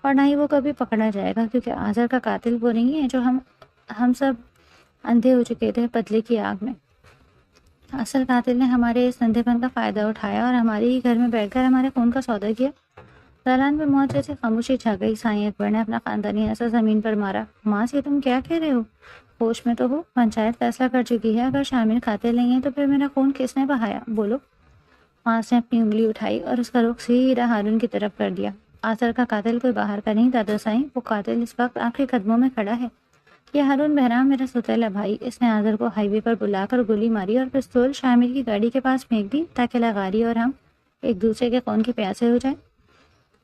اور نہ ہی وہ کبھی پکڑا جائے گا، کیونکہ آزر کا قاتل وہ نہیں ہے جو ہم سب اندھے ہو چکے تھے بدلے کی آگ میں۔ اصل قاتل نے ہمارے اس اندھے پن کا فائدہ اٹھایا اور ہمارے ہی گھر میں بیٹھ کر ہمارے خون کا سودا کیا۔ دالان میں موت جیسے خاموشی چھا گئی۔ سائیں اکبر نے اپنا خاندانی ایسا زمین پر مارا۔ ماس، یہ تم کیا کہہ رہے ہو؟ ہوش میں تو ہو؟ پنچایت فیصلہ کر چکی ہے، اگر شامل قاتل نہیں ہے تو پھر میرا خون کس نے بہایا؟ بولو۔ ماس نے اپنی انگلی اٹھائی اور اس کا رخ سیدھا ہارون کی طرف کر دیا۔ آزر کا قاتل کوئی باہر کا نہیں دادا سائیں، وہ قاتل اس وقت آپ کے قدموں میں کھڑا ہے۔ یہ ہارون بہرام میرا سوتیلا بھائی، اس نے آزر کو ہائی وے پر بلا کر گولی ماری اور پستول شامل کی گاڑی کے پاس پھینک دی تاکہ لغاری اور ہم ایک دوسرے کے خون کے پیاسے ہو جائیں۔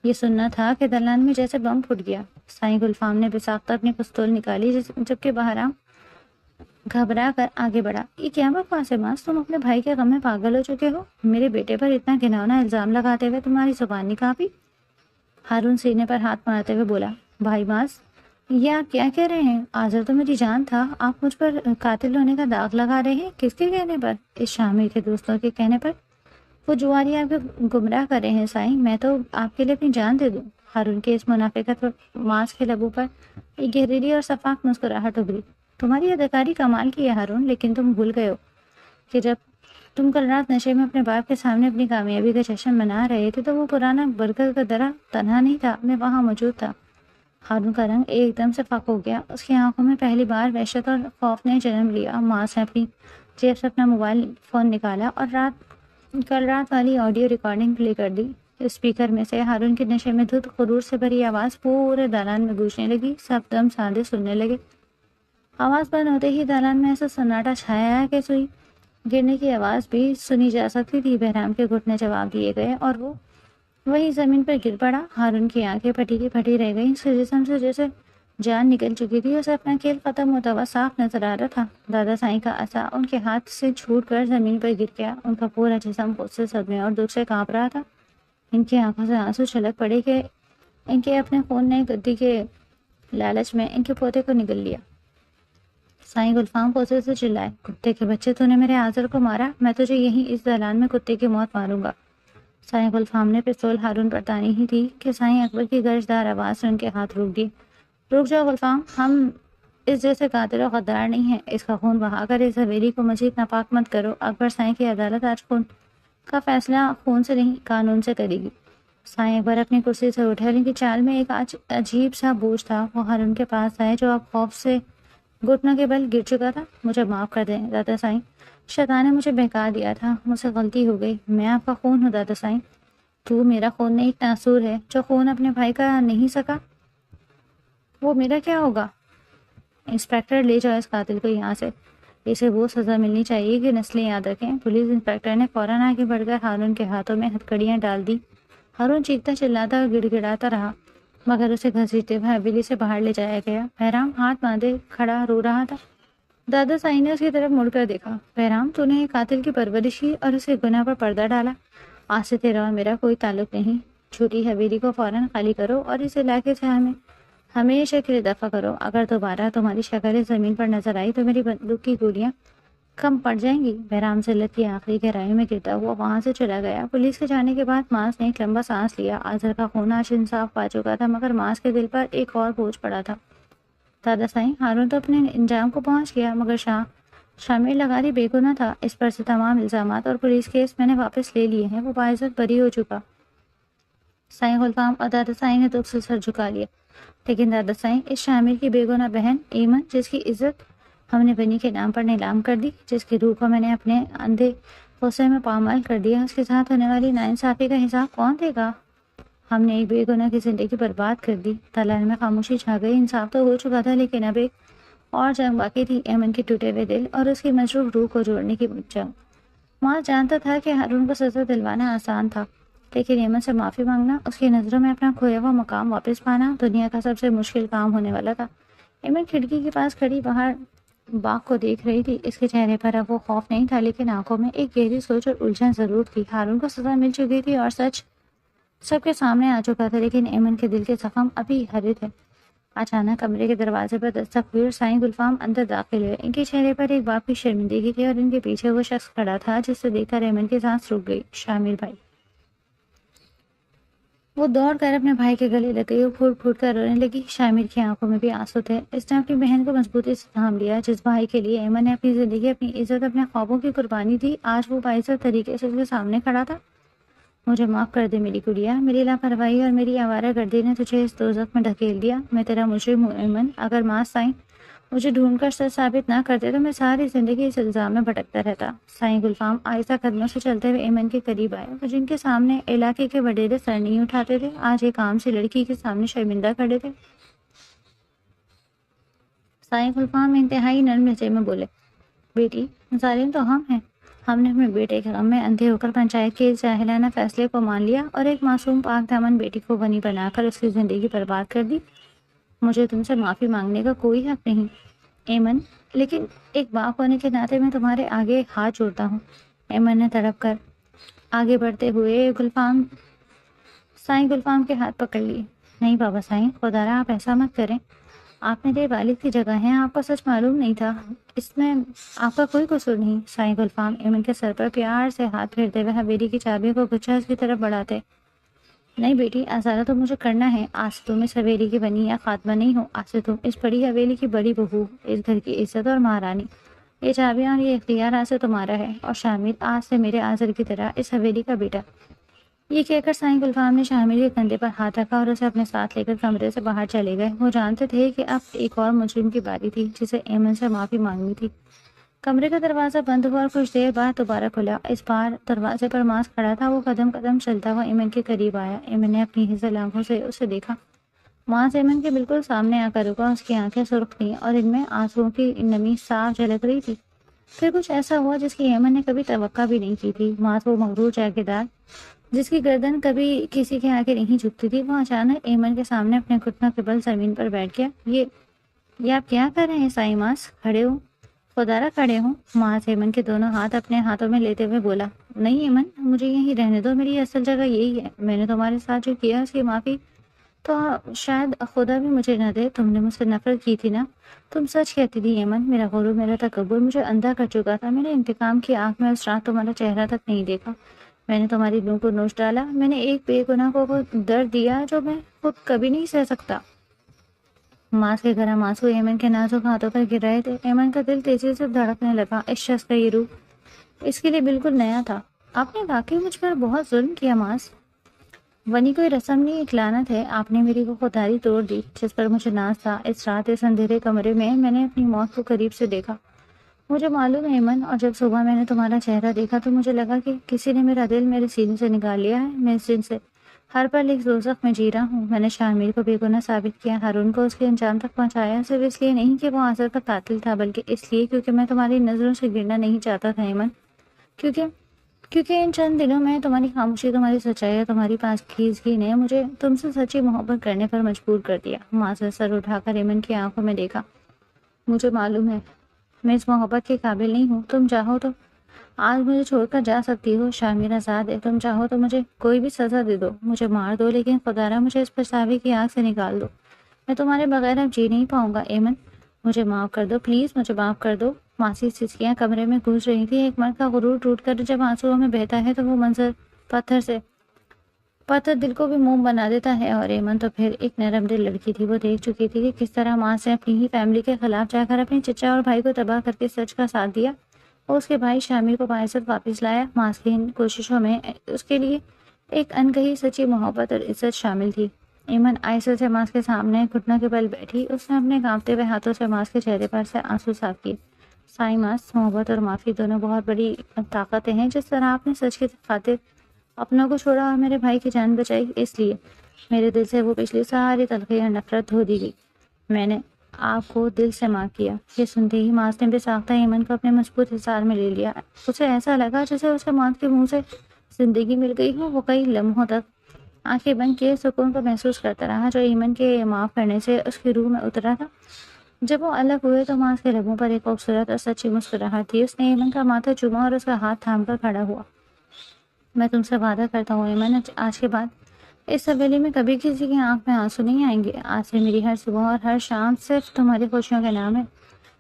یہ سننا تھا کہ دلان میں جیسے بم پھٹ گیا۔ سائیں گلفام نے بساختہ اپنی پستول نکالی جبکہ بہرام گھبرا کر آگے بڑھا۔ یہ کیا بکواس ہے ماس؟ تم اپنے بھائی کے غم میں پاگل ہو چکے ہو؟ میرے بیٹے پر اتنا گھناؤنا الزام لگاتے ہوئے تمہاری زبان نہیں کانپی؟ ہارون سینے پر ہاتھ مارتے ہوئے بولا۔ بھائی ماس، یہ آپ کیا کہہ رہے ہیں؟ آزر تو میری جان تھا، آپ مجھ پر قاتل ہونے کا داغ لگا رہے ہیں؟ کس کے کہنے پر؟ اس شامل کے دوستوں کے کہنے پر۔ وہ جواری آپ کو گمراہ کر رہے ہیں سائیں، میں تو آپ کے لیے اپنی جان دے دوں۔ ہارون کے اس منافقت پر ماس کے لبوں پر ایک گہریلی اور شفاف مسکراہٹ ابھری۔ تمہاری اداکاری کمال کی ہے ہارون، لیکن تم بھول گئے ہو کہ جب تم کل رات نشے میں اپنے باپ کے سامنے اپنی کامیابی کا جشن منا رہے تھے تو وہ پرانا برکت کا درا تنہا نہیں تھا، میں وہاں موجود تھا۔ ہارون کا رنگ ایک دم سے فاق ہو گیا۔ اس کی آنکھوں میں پہلی بار وحشت اور خوف نے جنم لیا۔ ماس نے اپنی جیب سے اپنا موبائل فون نکالا اور کل رات والی آڈیو ریکارڈنگ پلے کر دی۔ اسپیکر میں سے ہارون کے نشے میں دھت غرور سے بھری آواز پورے دالان میں گونجنے لگی۔ سب دم سادے سننے لگے۔ آواز بند ہوتے ہی دالان میں ایسا سناٹا چھایا ہے کہ سوئی گرنے کی آواز بھی سنی جا سکتی تھی۔ بہرام کے گھٹنے جواب دیے گئے اور وہ وہی زمین پر گر پڑا۔ ہارون کی آنکھیں پھٹی کی پھٹی رہ گئیں، اس کے جسم سے جیسے جان نکل چکی تھی۔ اسے اپنا کھیل ختم ہوتا ہوا صاف نظر آ رہا تھا۔ دادا سائیں کا عصا ان کے ہاتھ سے چھوٹ کر زمین پر گر گیا۔ ان کا پورا جسم غصے، صدمے اور دکھ سے کانپ رہا تھا۔ ان کی آنکھوں سے آنسو چھلک پڑے کہ ان کے اپنے خون نے گدی کے لالچ میں ان کے پوتے کو نگل لیا۔ سائیں گلفام غصے سے چلائے، کتے کے بچے، تو نے میرے آزر کو مارا، میں تجھے یہیں اس دالان میں کتے کی موت ماروں گا۔ سائیں گلفام نے پستول ہارون پر تانی ہی تھی کہ سائیں اکبر کی گرجدار آواز سے ان کے ہاتھ روک دی۔ رک جاؤ گلفام، ہم اس جیسے قاتل و غدار نہیں ہیں۔ اس کا خون بہا کر اس حویلی کو مزید ناپاک مت کرو۔ اکبر سائیں کی عدالت آج خون کا فیصلہ خون سے نہیں قانون سے کرے گی۔ سائیں اکبر اپنی کرسی سے اٹھے اور ان کی چال میں ایک عجیب سا بوجھ تھا۔ وہ ہارون کے پاس آئے جو اب خوف سے گھٹنوں کے بل گر چکا تھا۔ مجھے معاف کر دیں دادا سائیں، شیطان نے مجھے بہکا دیا تھا، مجھ سے غلطی ہو گئی، میں آپ کا خون ہوں دادا سائیں۔ تو میرا خون نہیں ناصور ہے جو خون اپنے بھائی کا نہیں سکا، وہ میرا کیا ہوگا؟ انسپیکٹر لے جاؤ اس قاتل کو یہاں سے، اسے وہ سزا ملنی چاہیے کہ نسلیں یاد رکھیں۔ پولیس انسپیکٹر نے فوراً آگے بڑھ کر ہارون کے ہاتھوں میں ہتھکڑیاں ڈال دی۔ ہارون چیختا چلاتا اور گڑ گڑاتا رہا مگر اسے گھسیٹتے ہوئے حویلی سے باہر لے جایا گیا۔ بہرام ہاتھ باندھے کھڑا رو رہا تھا۔ دادا سائی نے اس کی طرف مڑ کر دیکھا۔ بہرام، تو نے ایک قاتل کی پرورش کی اور اسے گناہ پر پردہ ڈالا۔ آج سے تیرا اور میرا کوئی تعلق نہیں۔ چھوٹی حویلی کو فوراً خالی کرو اور اس علاقے سے ہمیشہ کے لیے دفع کرو۔ اگر دوبارہ تمہاری شکل زمین پر نظر آئی تو میری بندوق کی گولیاں کم پڑ جائیں گی۔ بہرام ذلت کی آخری گہرائی میں گرتا ہوا وہاں سے چلا گیا۔ پولیس کے جانے کے بعد ماس نے ایک لمبا سانس لیا۔ آزر کا خون آج انصاف پا چکا تھا مگر ماس کے دل پر ایک اور بوجھ پڑا تھا۔ دادا سائیں، ہارون تو اپنے انجام کو پہنچ گیا مگر شامر لغاری بے گناہ تھا۔ اس پر سے تمام الزامات اور پولیس کیس میں نے واپس لے لیے ہیں۔ وہ باعزت بری ہو چکا۔ سائیں غلفام اور دادا سائیں نے دکھ سے سر جھکا لیا۔ لیکن دادا سائیں، اس شامر کی بے گناہ بہن ایمن، جس کی عزت ہم نے بنی کے نام پر نیلام کر دی، جس کی روح کو میں نے اپنے اندھے غصے میں پامال کر دیا، اس کے ساتھ ہونے والی ناانصافی کا حساب کون دے گا؟ ہم نے ایک بے گناہ کی زندگی برباد کر دی۔ تالان میں خاموشی چھا گئی۔ انصاف تو ہو چکا تھا لیکن اب ایک اور جنگ باقی تھی، ایمن کے ٹوٹے ہوئے دل اور اس کی مجروح روح کو جوڑنے کی جنگ۔ ماں جانتا تھا کہ ہارون کو سزا دلوانا آسان تھا لیکن ایمن سے معافی مانگنا، اس کی نظروں میں اپنا کھویا ہوا مقام واپس پانا دنیا کا سب سے مشکل کام ہونے والا تھا۔ ایمن کھڑکی کے پاس کھڑی باہر باغ کو دیکھ رہی تھی۔ اس کے چہرے پر اب وہ خوف نہیں تھا لیکن آنکھوں میں ایک گہری سوچ اور الجھن ضرور تھی۔ ہارون کو سزا مل چکی تھی اور سچ سب کے سامنے آ چکا تھا لیکن ایمن کے دل کے زخم ابھی ہرے تھے۔ اچانک کمرے کے دروازے پر دستک ہوئی اور سائیں غلفام اندر داخل ہوئے۔ ان کے چہرے پر ایک باپ کی شرمندگی تھی اور ان کے پیچھے وہ شخص کھڑا تھا جس سے دیکھ کر ایمن کی سانس رک گئی۔ شامر بھائی۔ وہ دوڑ کر اپنے بھائی کے گلے لگ گئی اور پھوٹ پھوٹ کر رونے لگی۔ شامر کی آنکھوں میں بھی آنسو تھے۔ اس نے اپنی بہن کو مضبوطی سے تھام لیا۔ جس بھائی کے لیے ایمن نے اپنی زندگی، اپنی عزت، اپنے خوابوں کی قربانی دی، آج وہ باعزت طریقے سے اس کے سامنے کھڑا تھا۔ مجھے معاف کر دے میری گڑیا، میری لاپرواہی اور میری آوارہ گردی نے تجھے اس دوزخ میں ڈھکیل دیا۔ میں تیرا مجرم ہوں ایمن۔ اگر ماں سائیں مجھے ڈھونڈ کر سچ ثابت نہ کرتے تو میں ساری زندگی اس الزام میں بھٹکتا رہتا۔ سائیں غلفام آہستہ قدموں سے چلتے ہوئے ایمن کے قریب آئے۔ وہ جن کے سامنے علاقے کے وڈیرے سر نہیں اٹھاتے تھے آج ایک عام سی لڑکی کے سامنے شرمندہ کھڑے تھے۔ سائیں غلفام انتہائی نرم لہجے میں بولے، بیٹی، ظالم تو ہم ہیں۔ ہم نے اپنے بیٹے کے غم میں اندھے ہو کر پنچایت کے اس جاہلانہ فیصلے کو مان لیا اور ایک معصوم پاک دامن بیٹی کو غنی بنا کر اس کی زندگی برباد کر دی۔ مجھے تم سے معافی مانگنے کا کوئی حق نہیں ایمن، لیکن ایک باپ ہونے کے ناطے میں تمہارے آگے ہاتھ جوڑتا ہوں۔ ایمن نے تڑپ کر آگے بڑھتے ہوئے سائیں غلفام کے ہاتھ پکڑ لیے۔ نہیں بابا سائیں، خدا را آپ ایسا مت کریں، آپ میرے والد کی جگہ ہیں، آپ کو سچ معلوم نہیں تھا، اس میں آپ کا کوئی قصور نہیں۔ سائیں غلفام ایمن کے سر پر پیار سے ہاتھ پھیرتے ہوئے حویلی کی چابی کو گچھا اس کی طرف بڑھاتے، نہیں بیٹی، ازارہ تو مجھے کرنا ہے۔ آج سے تم اس حویلی کی بنی یا خاتمہ نہیں ہو، آج سے تم اس بڑی حویلی کی بڑی بہو، اس گھر کی عزت اور مہارانی۔ یہ چابیاں اور یہ اختیار آج سے تمہارا ہے، اور شامر آج سے میرے آزر کی طرح اس حویلی کا بیٹا۔ یہ کہہ کر سائیں غلفام نے شامر کے کندھے پر ہاتھ رکھا اور اسے اپنے ساتھ لے کر کمرے سے باہر چلے گئے۔ وہ جانتے تھے کہ اب ایک اور مجرم کی باری تھی جسے ایمن سے معافی مانگنی تھی۔ کمرے کا دروازہ بند ہوا اور کچھ دیر بعد دوبارہ کھلا۔ اس بار دروازے پر ماس کھڑا تھا۔ وہ قدم قدم چلتا ہوا ایمن کے قریب آیا۔ ایمن نے اپنی ہزل آنکھوں سے اسے دیکھا۔ ماس ایمن کے بالکل سامنے آ کر رکا۔ اس کی آنکھیں سرخ تھیں اور ان میں آنسوؤں کی نمی صاف جھلک رہی تھی۔ پھر کچھ ایسا ہوا جس کی ایمن نے کبھی توقع بھی نہیں کی تھی۔ ماس، وہ مغرور جاگیردار جس کی گردن کبھی کسی کے آگے نہیں جھکتی تھی، وہ اچانک ایمن کے سامنے اپنے گھٹنوں کے بل زمین پر بیٹھ گیا۔ یہ آپ کیا کر رہے ہیں سائیں ماس؟ کھڑے ہو، خدارا کھڑے ہوں۔ ماس ایمن کے دونوں ہاتھ اپنے ہاتھوں میں لیتے ہوئے بولا، نہیں ایمن، مجھے یہیں رہنے دو، میری اصل جگہ یہی ہے۔ میں نے تمہارے ساتھ جو کیا اس کی معافی تو شاید خدا بھی مجھے نہ دے۔ تم نے مجھ سے نفرت کی تھی نا؟ تم سچ کہتی تھی ایمن، میرا غرور، میرا تکبر مجھے اندھا کر چکا تھا۔ میں نے انتقام کی آنکھ میں اس رات تمہارا چہرہ تک نہیں دیکھا۔ میں نے تمہاری لوں کو نوچ ڈالا۔ میں نے ایک بے گناہ کو وہ درد دیا جو میں خود کبھی نہیں سہ سکتا۔ ماس کے گرم آنسو ایمن کے نازک ہاتھوں پر گر رہے تھے۔ ایمن کا دل تیزی سے دھڑکنے لگا۔ اس شخص کا یہ روح اس کے لیے بالکل نیا تھا۔ آپ نے واقعی مجھ پر بہت ظلم کیا ماس۔ ونی کوئی رسم نہیں، ایک لعنت ہے۔ آپ نے میری وہ خودداری توڑ دی جس پر مجھے ناز تھا۔ اس رات اس اندھیرے کمرے میں نے اپنی موت کو قریب سے دیکھا۔ مجھے معلوم ہے ایمن، اور جب صبح میں نے تمہارا چہرہ دیکھا تو مجھے لگا کہ کسی نے میرا دل میرے سینے سے نکال لیا ہے۔ میں اس دن سے ہر پل ایک دوزخ میں جی رہا ہوں۔ میں نے شامل کو بے گناہ ثابت کیا، ہارون کو اس کے انجام تک پہنچایا، صرف اس لیے نہیں کہ وہ آزر کا قاتل تھا، بلکہ اس لیے کیونکہ میں تمہاری نظروں سے گرنا نہیں چاہتا تھا ایمن۔ کیونکہ کیونکہ ان چند دنوں میں تمہاری خاموشی، تمہاری سچائی اور تمہاری پاکیزگی نے مجھے تم سے سچی محبت کرنے پر مجبور کر دیا۔ معذر سر اٹھا کر ایمن کی آنکھوں میں دیکھا۔ مجھے معلوم ہے میں اس محبت کے قابل نہیں ہوں۔ تم چاہو تو آج مجھے چھوڑ کر جا سکتی ہو، شامل آزاد ہے۔ تم چاہو تو مجھے کوئی بھی سزا دے دو، مجھے مار دو، لیکن خدارا مجھے اس پچھتاوے کی آگ سے نکال دو۔ میں تمہارے بغیر اب جی نہیں پاؤں گا ایمن، مجھے معاف کر دو، پلیز مجھے معاف کر دو۔ ماسی سسکیاں کمرے میں گونج رہی تھی۔ ایک مرد کا غرور ٹوٹ کر جب آنسوؤں میں بہتا ہے تو وہ منظر پتھر دل کو بھی موم بنا دیتا ہے، اور ایمن تو پھر ایک نرم دل لڑکی تھی۔ وہ دیکھ چکی تھی کہ کس طرح ماں سے اپنی ہی فیملی کے خلاف جا کر اپنے چچا اور بھائی کو تباہ کر کے سچ کا ساتھ دیا اور اس کے بھائی شامل کو باعزت واپس لایا۔ ماں کی ان کوششوں میں اس کے لیے ایک انکہی سچی محبت اور عزت شامل تھی۔ ایمن آہستہ سے ماس کے سامنے گھٹنوں کے بل بیٹھی۔ اس نے اپنے کانپتے ہوئے ہاتھوں سے ماس کے چہرے پر سے آنسو صاف کیے۔ سائی ماس، محبت اور معافی دونوں بہت بڑی طاقتیں ہیں۔ جس طرح آپ نے سچ کی خاطر اپنوں کو چھوڑا اور میرے بھائی کی جان بچائی، اس لیے میرے دل سے وہ پچھلی ساری تلخی اور نفرت دھو دی گئی۔ میں نے آپ کو دل سے معاف کیا۔ یہ سنتے ہی ماس نے بے ساختہ ایمن کو اپنے مضبوط حصار میں لے لیا۔ اسے ایسا لگا جیسے اسے موت کے منہ سے زندگی مل گئی ہو۔ وہ کئی لمحوں تک آنکھیں بند کیے سکون کو محسوس کرتا رہا جو ایمن کے معاف کرنے سے اس کی روح میں اترا تھا۔ جب وہ الگ ہوئے تو ماس کے لبوں پر ایک خوبصورت اور سچی مسکراہٹ تھی۔ اس نے ایمن کا ماتھا چوما اور اس کا ہاتھ تھام کر کھڑا ہوا۔ میں تم سے وعدہ کرتا ہوں ایمن، آج کے بعد اس حویلی میں کبھی کسی کی آنکھ میں آنسو نہیں آئیں گے۔ آج سے میری ہر صبح اور ہر شام صرف تمہاری خوشیوں کے نام ہے۔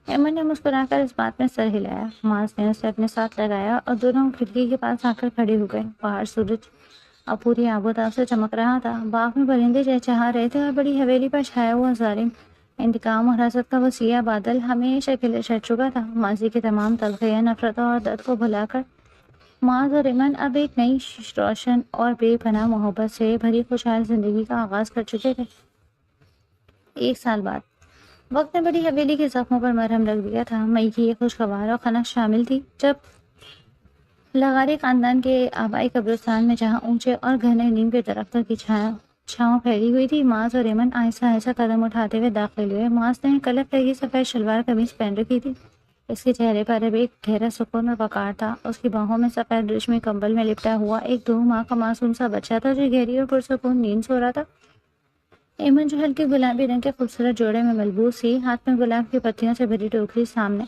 ایمن نے مسکرا کر اس بات میں سر ہلایا۔ ماس نے اسے اپنے ساتھ لگایا اور دونوں کھڑکی کے پاس آ کر کھڑے ہو گئے۔ باہر سورج اب پوری آبوداب سے چمک رہا تھا۔ باغ میں پرندے چہچہا رہے تھے اور بڑی حویلی پر چھایا ہوا ظالم انتقام اور حسد کا وہ سیاہ بادل ہمیشہ کے لیے چھٹ چکا تھا۔ ماضی کے تمام تلخیاں، نفرتوں اور درد کو بھلا کر معاذ اور ایمن اب ایک نئی روشن اور بے پناہ محبت سے بھری خوشحال زندگی کا آغاز کر چکے تھے۔ 1 سال بعد وقت نے بڑی حویلی کے زخموں پر مرہم رکھ دیا تھا۔ مئی کی یہ خوشگوار اور خنک شامل تھی جب لغاری خاندان کے آبائی قبرستان میں، جہاں اونچے اور گھنے نیم کے درختوں کی چھاؤں پھیلی ہوئی تھی، معاذ اور ایمن آہستہ آہستہ قدم اٹھاتے ہوئے داخل ہوئے۔ معاذ نے کلف لگی سفید شلوار قمیض پہن رکھی تھی۔ اس کے چہرے پر اب ایک گہرا سکون اور وقار تھا۔ اس کی باہوں میں سفید ریشمی کمبل میں لپٹا ہوا ایک 2 ماہ کا معصوم سا بچہ تھا جو گہری اور پرسکون نیند سو رہا تھا۔ ایمن جو ہلکے گلابی رنگ کے خوبصورت جوڑے میں ملبوس تھی، ہاتھ میں گلاب کی پتیوں سے بھری ٹوکری سامنے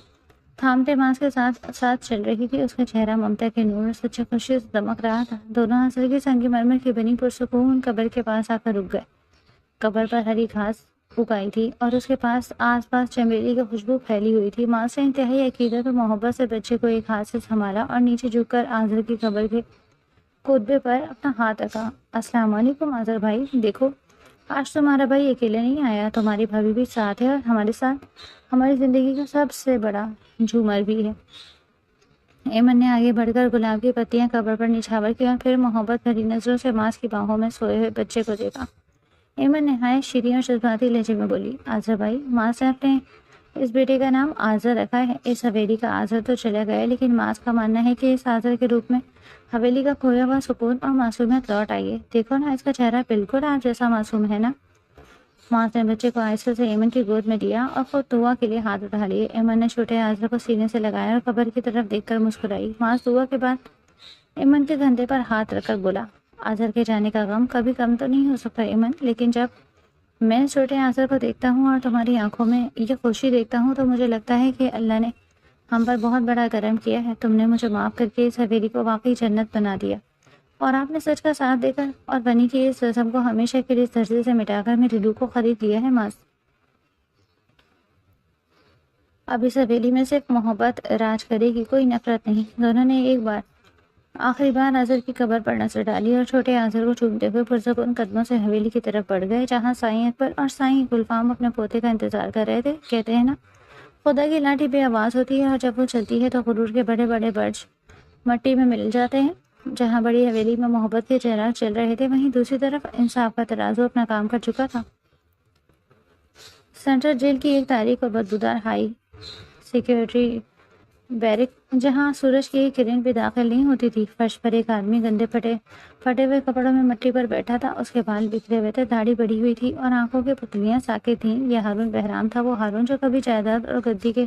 تھامتے معاذ کے ساتھ چل رہی تھی۔ اس کا چہرہ ممتا کے نور اور سچی خوشی سے دمک رہا تھا۔ دونوں عصر کی سنگ مرمر کی بنی پرسکون قبر کے پاس آ کر رک گئے۔ قبر پر ہری گھاس اگائی تھی اور اس کے آس پاس چمیلی کی خوشبو پھیلی ہوئی تھی۔ ماں سے انتہائی عقیدت اور محبت سے بچے کو ایک ہاتھ سے سنبھالا اور نیچے جھک کر آذر کی قبر کے خطبے پر اپنا ہاتھ رکھا۔ السلام علیکم آذر بھائی، دیکھو آج تمہارا بھائی اکیلے نہیں آیا، تمہاری بھابھی بھی ساتھ ہے اور ہمارے ساتھ ہماری زندگی کا سب سے بڑا جھومر بھی ہے۔ ایمن نے آگے بڑھ کر گلاب کی پتیاں قبر پر نچھاور کی اور پھر محبت بھری نظروں سے ماس کی باہوں میں سوئے ہوئے بچے کو دیکھا۔ ایمن نہایت شیریں اور جذباتی لہجے میں بولی، آذر بھائی، ماس نے اپنے اس بیٹے کا نام آذر رکھا ہے۔ اس حویلی کا آذر تو چلا گیا، لیکن ماس کا ماننا ہے کہ اس آذر کے روپ میں حویلی کا کھویا ہوا سکون اور معصومیت لوٹ آئی ہے۔ دیکھو نا، اس کا چہرہ بالکل آپ جیسا معصوم ہے نا۔ ماس نے بچے کو آہستہ سے ایمن کی گود میں لیا اور خود دعا کے لیے ہاتھ اٹھا لیے۔ ایمن نے چھوٹے آذر کو سینے سے لگایا اور قبر کی طرف دیکھ کر مسکرائی۔ ماس دعا کے بعد ایمن کے کندھے پر ہاتھ رکھ کر بولا، آذر کے جانے کا غم کبھی کم تو نہیں ہو سکتا ایمن، لیکن جب میں چھوٹے آذر کو دیکھتا ہوں اور تمہاری آنکھوں میں یہ خوشی دیکھتا ہوں تو مجھے لگتا ہے کہ اللہ نے ہم پر بہت بڑا کرم کیا ہے۔ تم نے مجھے معاف کر کے اس حویلی کو واقعی جنت بنا دیا، اور آپ نے سچ کا ساتھ دے کر اور بنی کی اس رسم کو ہمیشہ کے لیے اس دھرتی سے مٹا کر میری روح کو خرید لیا ہے۔ ماس، اب اس حویلی میں صرف محبت راج کرے گی، کوئی نفرت نہیں۔ دونوں نے آخری بار آذر کی قبر پر نظر ڈالی اور چھوٹے آذر کو چومتے ہوئے پرسکون قدموں سے حویلی کی طرف بڑھ گئے، جہاں سائیں اکبر اور سائیں گلفام اپنے پوتے کا انتظار کر رہے تھے۔ کہتے ہیں نا، خدا کی لاٹھی بے آواز ہوتی ہے، اور جب وہ چلتی ہے تو غرور کے بڑے بڑے برج مٹی میں مل جاتے ہیں۔ جہاں بڑی حویلی میں محبت کے چراغ چل رہے تھے، وہیں دوسری طرف انصاف کا ترازو اپنا کام کر چکا تھا۔ سینٹرل جیل کی ایک تاریک اور بدبودار ہائی سیکیورٹی بیرک جہاں سورج کی کرن بھی داخل نہیں ہوتی تھی۔ فرش پر ایک آدمی گندے پھٹے ہوئے کپڑوں میں مٹی پر بیٹھا تھا۔ اس کے بال بکھرے ہوئے تھے، داڑھی بڑھی ہوئی تھی اور آنکھوں کی پتلیاں ساکت تھیں۔ یہ ہارون بہرام تھا، وہ ہارون جو کبھی جائیداد اور گدی کے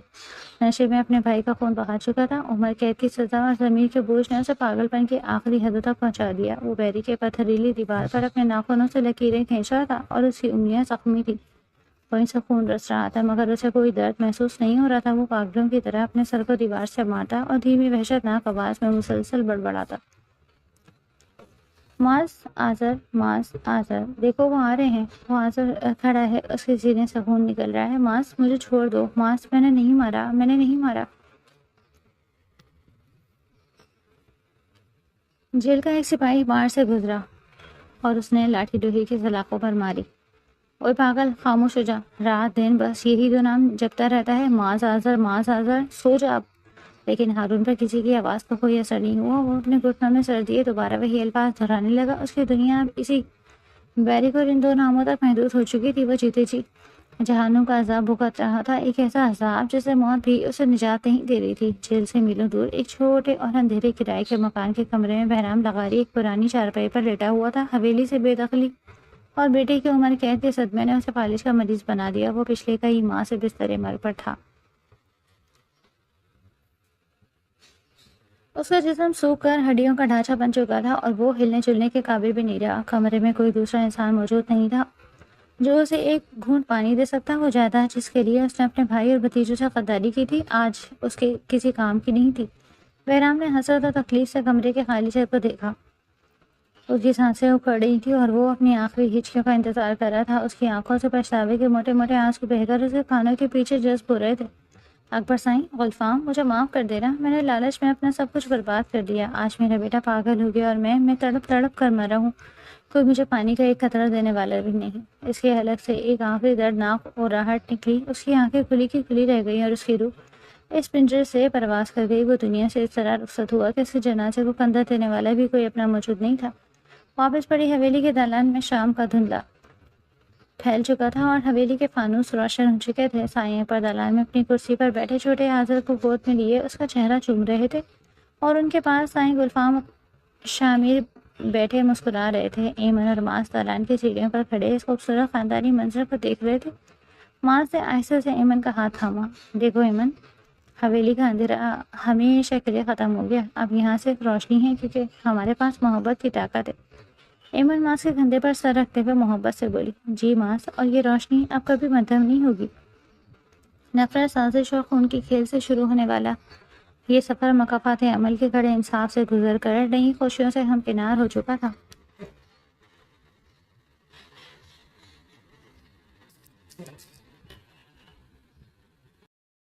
نشے میں اپنے بھائی کا خون بہا چکا تھا۔ عمر قید کی سزا اور ضمیر کے بوجھ نے اسے پاگل پن کی آخری حدوں تک پہنچا دیا۔ وہ بیری کے پتھریلی دیوار پر اپنے ناخنوں سے لکیریں کھینچ رہا تھا اور اس کی انگلیاں زخمی تھیں، وہیں سے خون رس رہا تھا، مگر اسے کوئی درد محسوس نہیں ہو رہا تھا۔ وہ پاگلوں کی طرح اپنے سر کو دیوار سے مارتا اور دھیمی وحشتناک آواز میں مسلسل بڑبڑاتا، معاذ آذر، معاذ آذر، دیکھو وہ آ رہے ہیں۔ وہ آذر کھڑا ہے، اس کے سینے سے خون نکل رہا ہے۔ معاذ مجھے چھوڑ دو، معاذ میں نے نہیں مارا، میں نے نہیں مارا۔ جیل کا ایک سپاہی باہر سے گزرا اور اس نے لاٹھی لوہے کی سلاخوں پر ماری۔ اوے پاگل، خاموش ہو جا، رات دن بس یہی دو نام جپتا رہتا ہے، معاذ آذر، معاذ آذر، سو جا اب۔ لیکن ہارون پر کسی کی آواز کا کوئی اثر نہیں ہوا۔ وہ اپنے گھٹنوں میں سر دیے دوبارہ وہی الفاظ دہرانے لگا۔ اس کی دنیا اب اسی بیرک اور ان دو ناموں تک محدود ہو چکی تھی۔ وہ جیتے جی جہنم کا عذاب بھگت رہا تھا، ایک ایسا عذاب جسے موت بھی اسے نجات نہیں دے رہی تھی۔ جیل سے میلوں دور ایک چھوٹے اور اندھیرے کرائے کے مکان کے کمرے میں بہرام لغاری ایک پرانی چارپائی پر لیٹا ہوا تھا۔ حویلی سے بے دخلی اور بیٹے کی عمر قید کے صدمے نے اسے فالج کا مریض بنا دیا۔ وہ پچھلے کئی ماہ سے بستر مرگ پر تھا۔ اس کا جسم سوکھ کر ہڈیوں کا ڈھانچہ بن چکا تھا اور وہ ہلنے چلنے کے قابل بھی نہیں رہا۔ کمرے میں کوئی دوسرا انسان موجود نہیں تھا جو اسے ایک گھونٹ پانی دے سکتا۔ وہ جائیداد جس کے لیے اس نے اپنے بھائی اور بھتیجوں سے غداری کی تھی، آج اس کے کسی کام کی نہیں تھی۔ بہرام نے حسرت اور تکلیف سے کمرے کے خالی چہرے کو دیکھا۔ اس کی سانسیں اکھڑ رہی تھی اور وہ اپنی آخری ہچکیوں کا انتظار کر رہا تھا۔ اس کی آنکھوں سے پچھتاوے کے موٹے موٹے آنسو بہہ کر اس کے کانوں کے پیچھے جذب ہو رہے تھے۔ اکبر سائیں، غلفام، مجھے معاف کر دینا، میں نے لالچ میں اپنا سب کچھ برباد کر دیا۔ آج میرا بیٹا پاگل ہو گیا اور میں تڑپ تڑپ کر مر رہا ہوں۔ کوئی مجھے پانی کا ایک قطرہ دینے والا بھی نہیں۔ اس کے حلق سے ایک آخری دردناک اوراہٹ نکلی۔ اس کی آنکھیں کھلی کی کھلی رہ گئی اور اس کی روح اس پنجرے سے پرواز کر گئی۔ وہ دنیا سے اس طرح رخصت ہوا کہ اس کے جنازے کو کندھا دینے والا بھی کوئی اپنا موجود نہیں تھا۔ واپس پڑی حویلی کے دالان میں شام کا دھندلا پھیل چکا تھا اور حویلی کے فانوس روشن ہو چکے تھے۔ سائیں پر دالان میں اپنی کرسی پر بیٹھے چھوٹے آذر کو گود میں لیے اس کا چہرہ چوم رہے تھے اور ان کے پاس سائیں غلفام شامیر بیٹھے مسکرا رہے تھے۔ ایمن اور معاذ دالان کی سیڑھیوں پر کھڑے اس خوبصورت خاندانی منظر کو دیکھ رہے تھے۔ معاذ نے آہستہ سے ایمن کا ہاتھ تھاما۔ دیکھو ایمن، حویلی کا اندھیرا ہمیشہ کے لیے ختم ہو گیا، اب یہاں صرف روشنی ہے کیونکہ ہمارے پاس محبت کی طاقت ہے۔ ایمن معاذ کے کندھے پر سر رکھتے ہوئے محبت سے بولی، جی معاذ، اور یہ روشنی اب کبھی مدھم نہیں ہوگی۔ نفرت، سازش اور خون کی کھیل سے شروع ہونے والا یہ سفر مکافات عمل کے کڑے انصاف سے گزر کر نئی خوشیوں سے ہمکنار ہو چکا تھا۔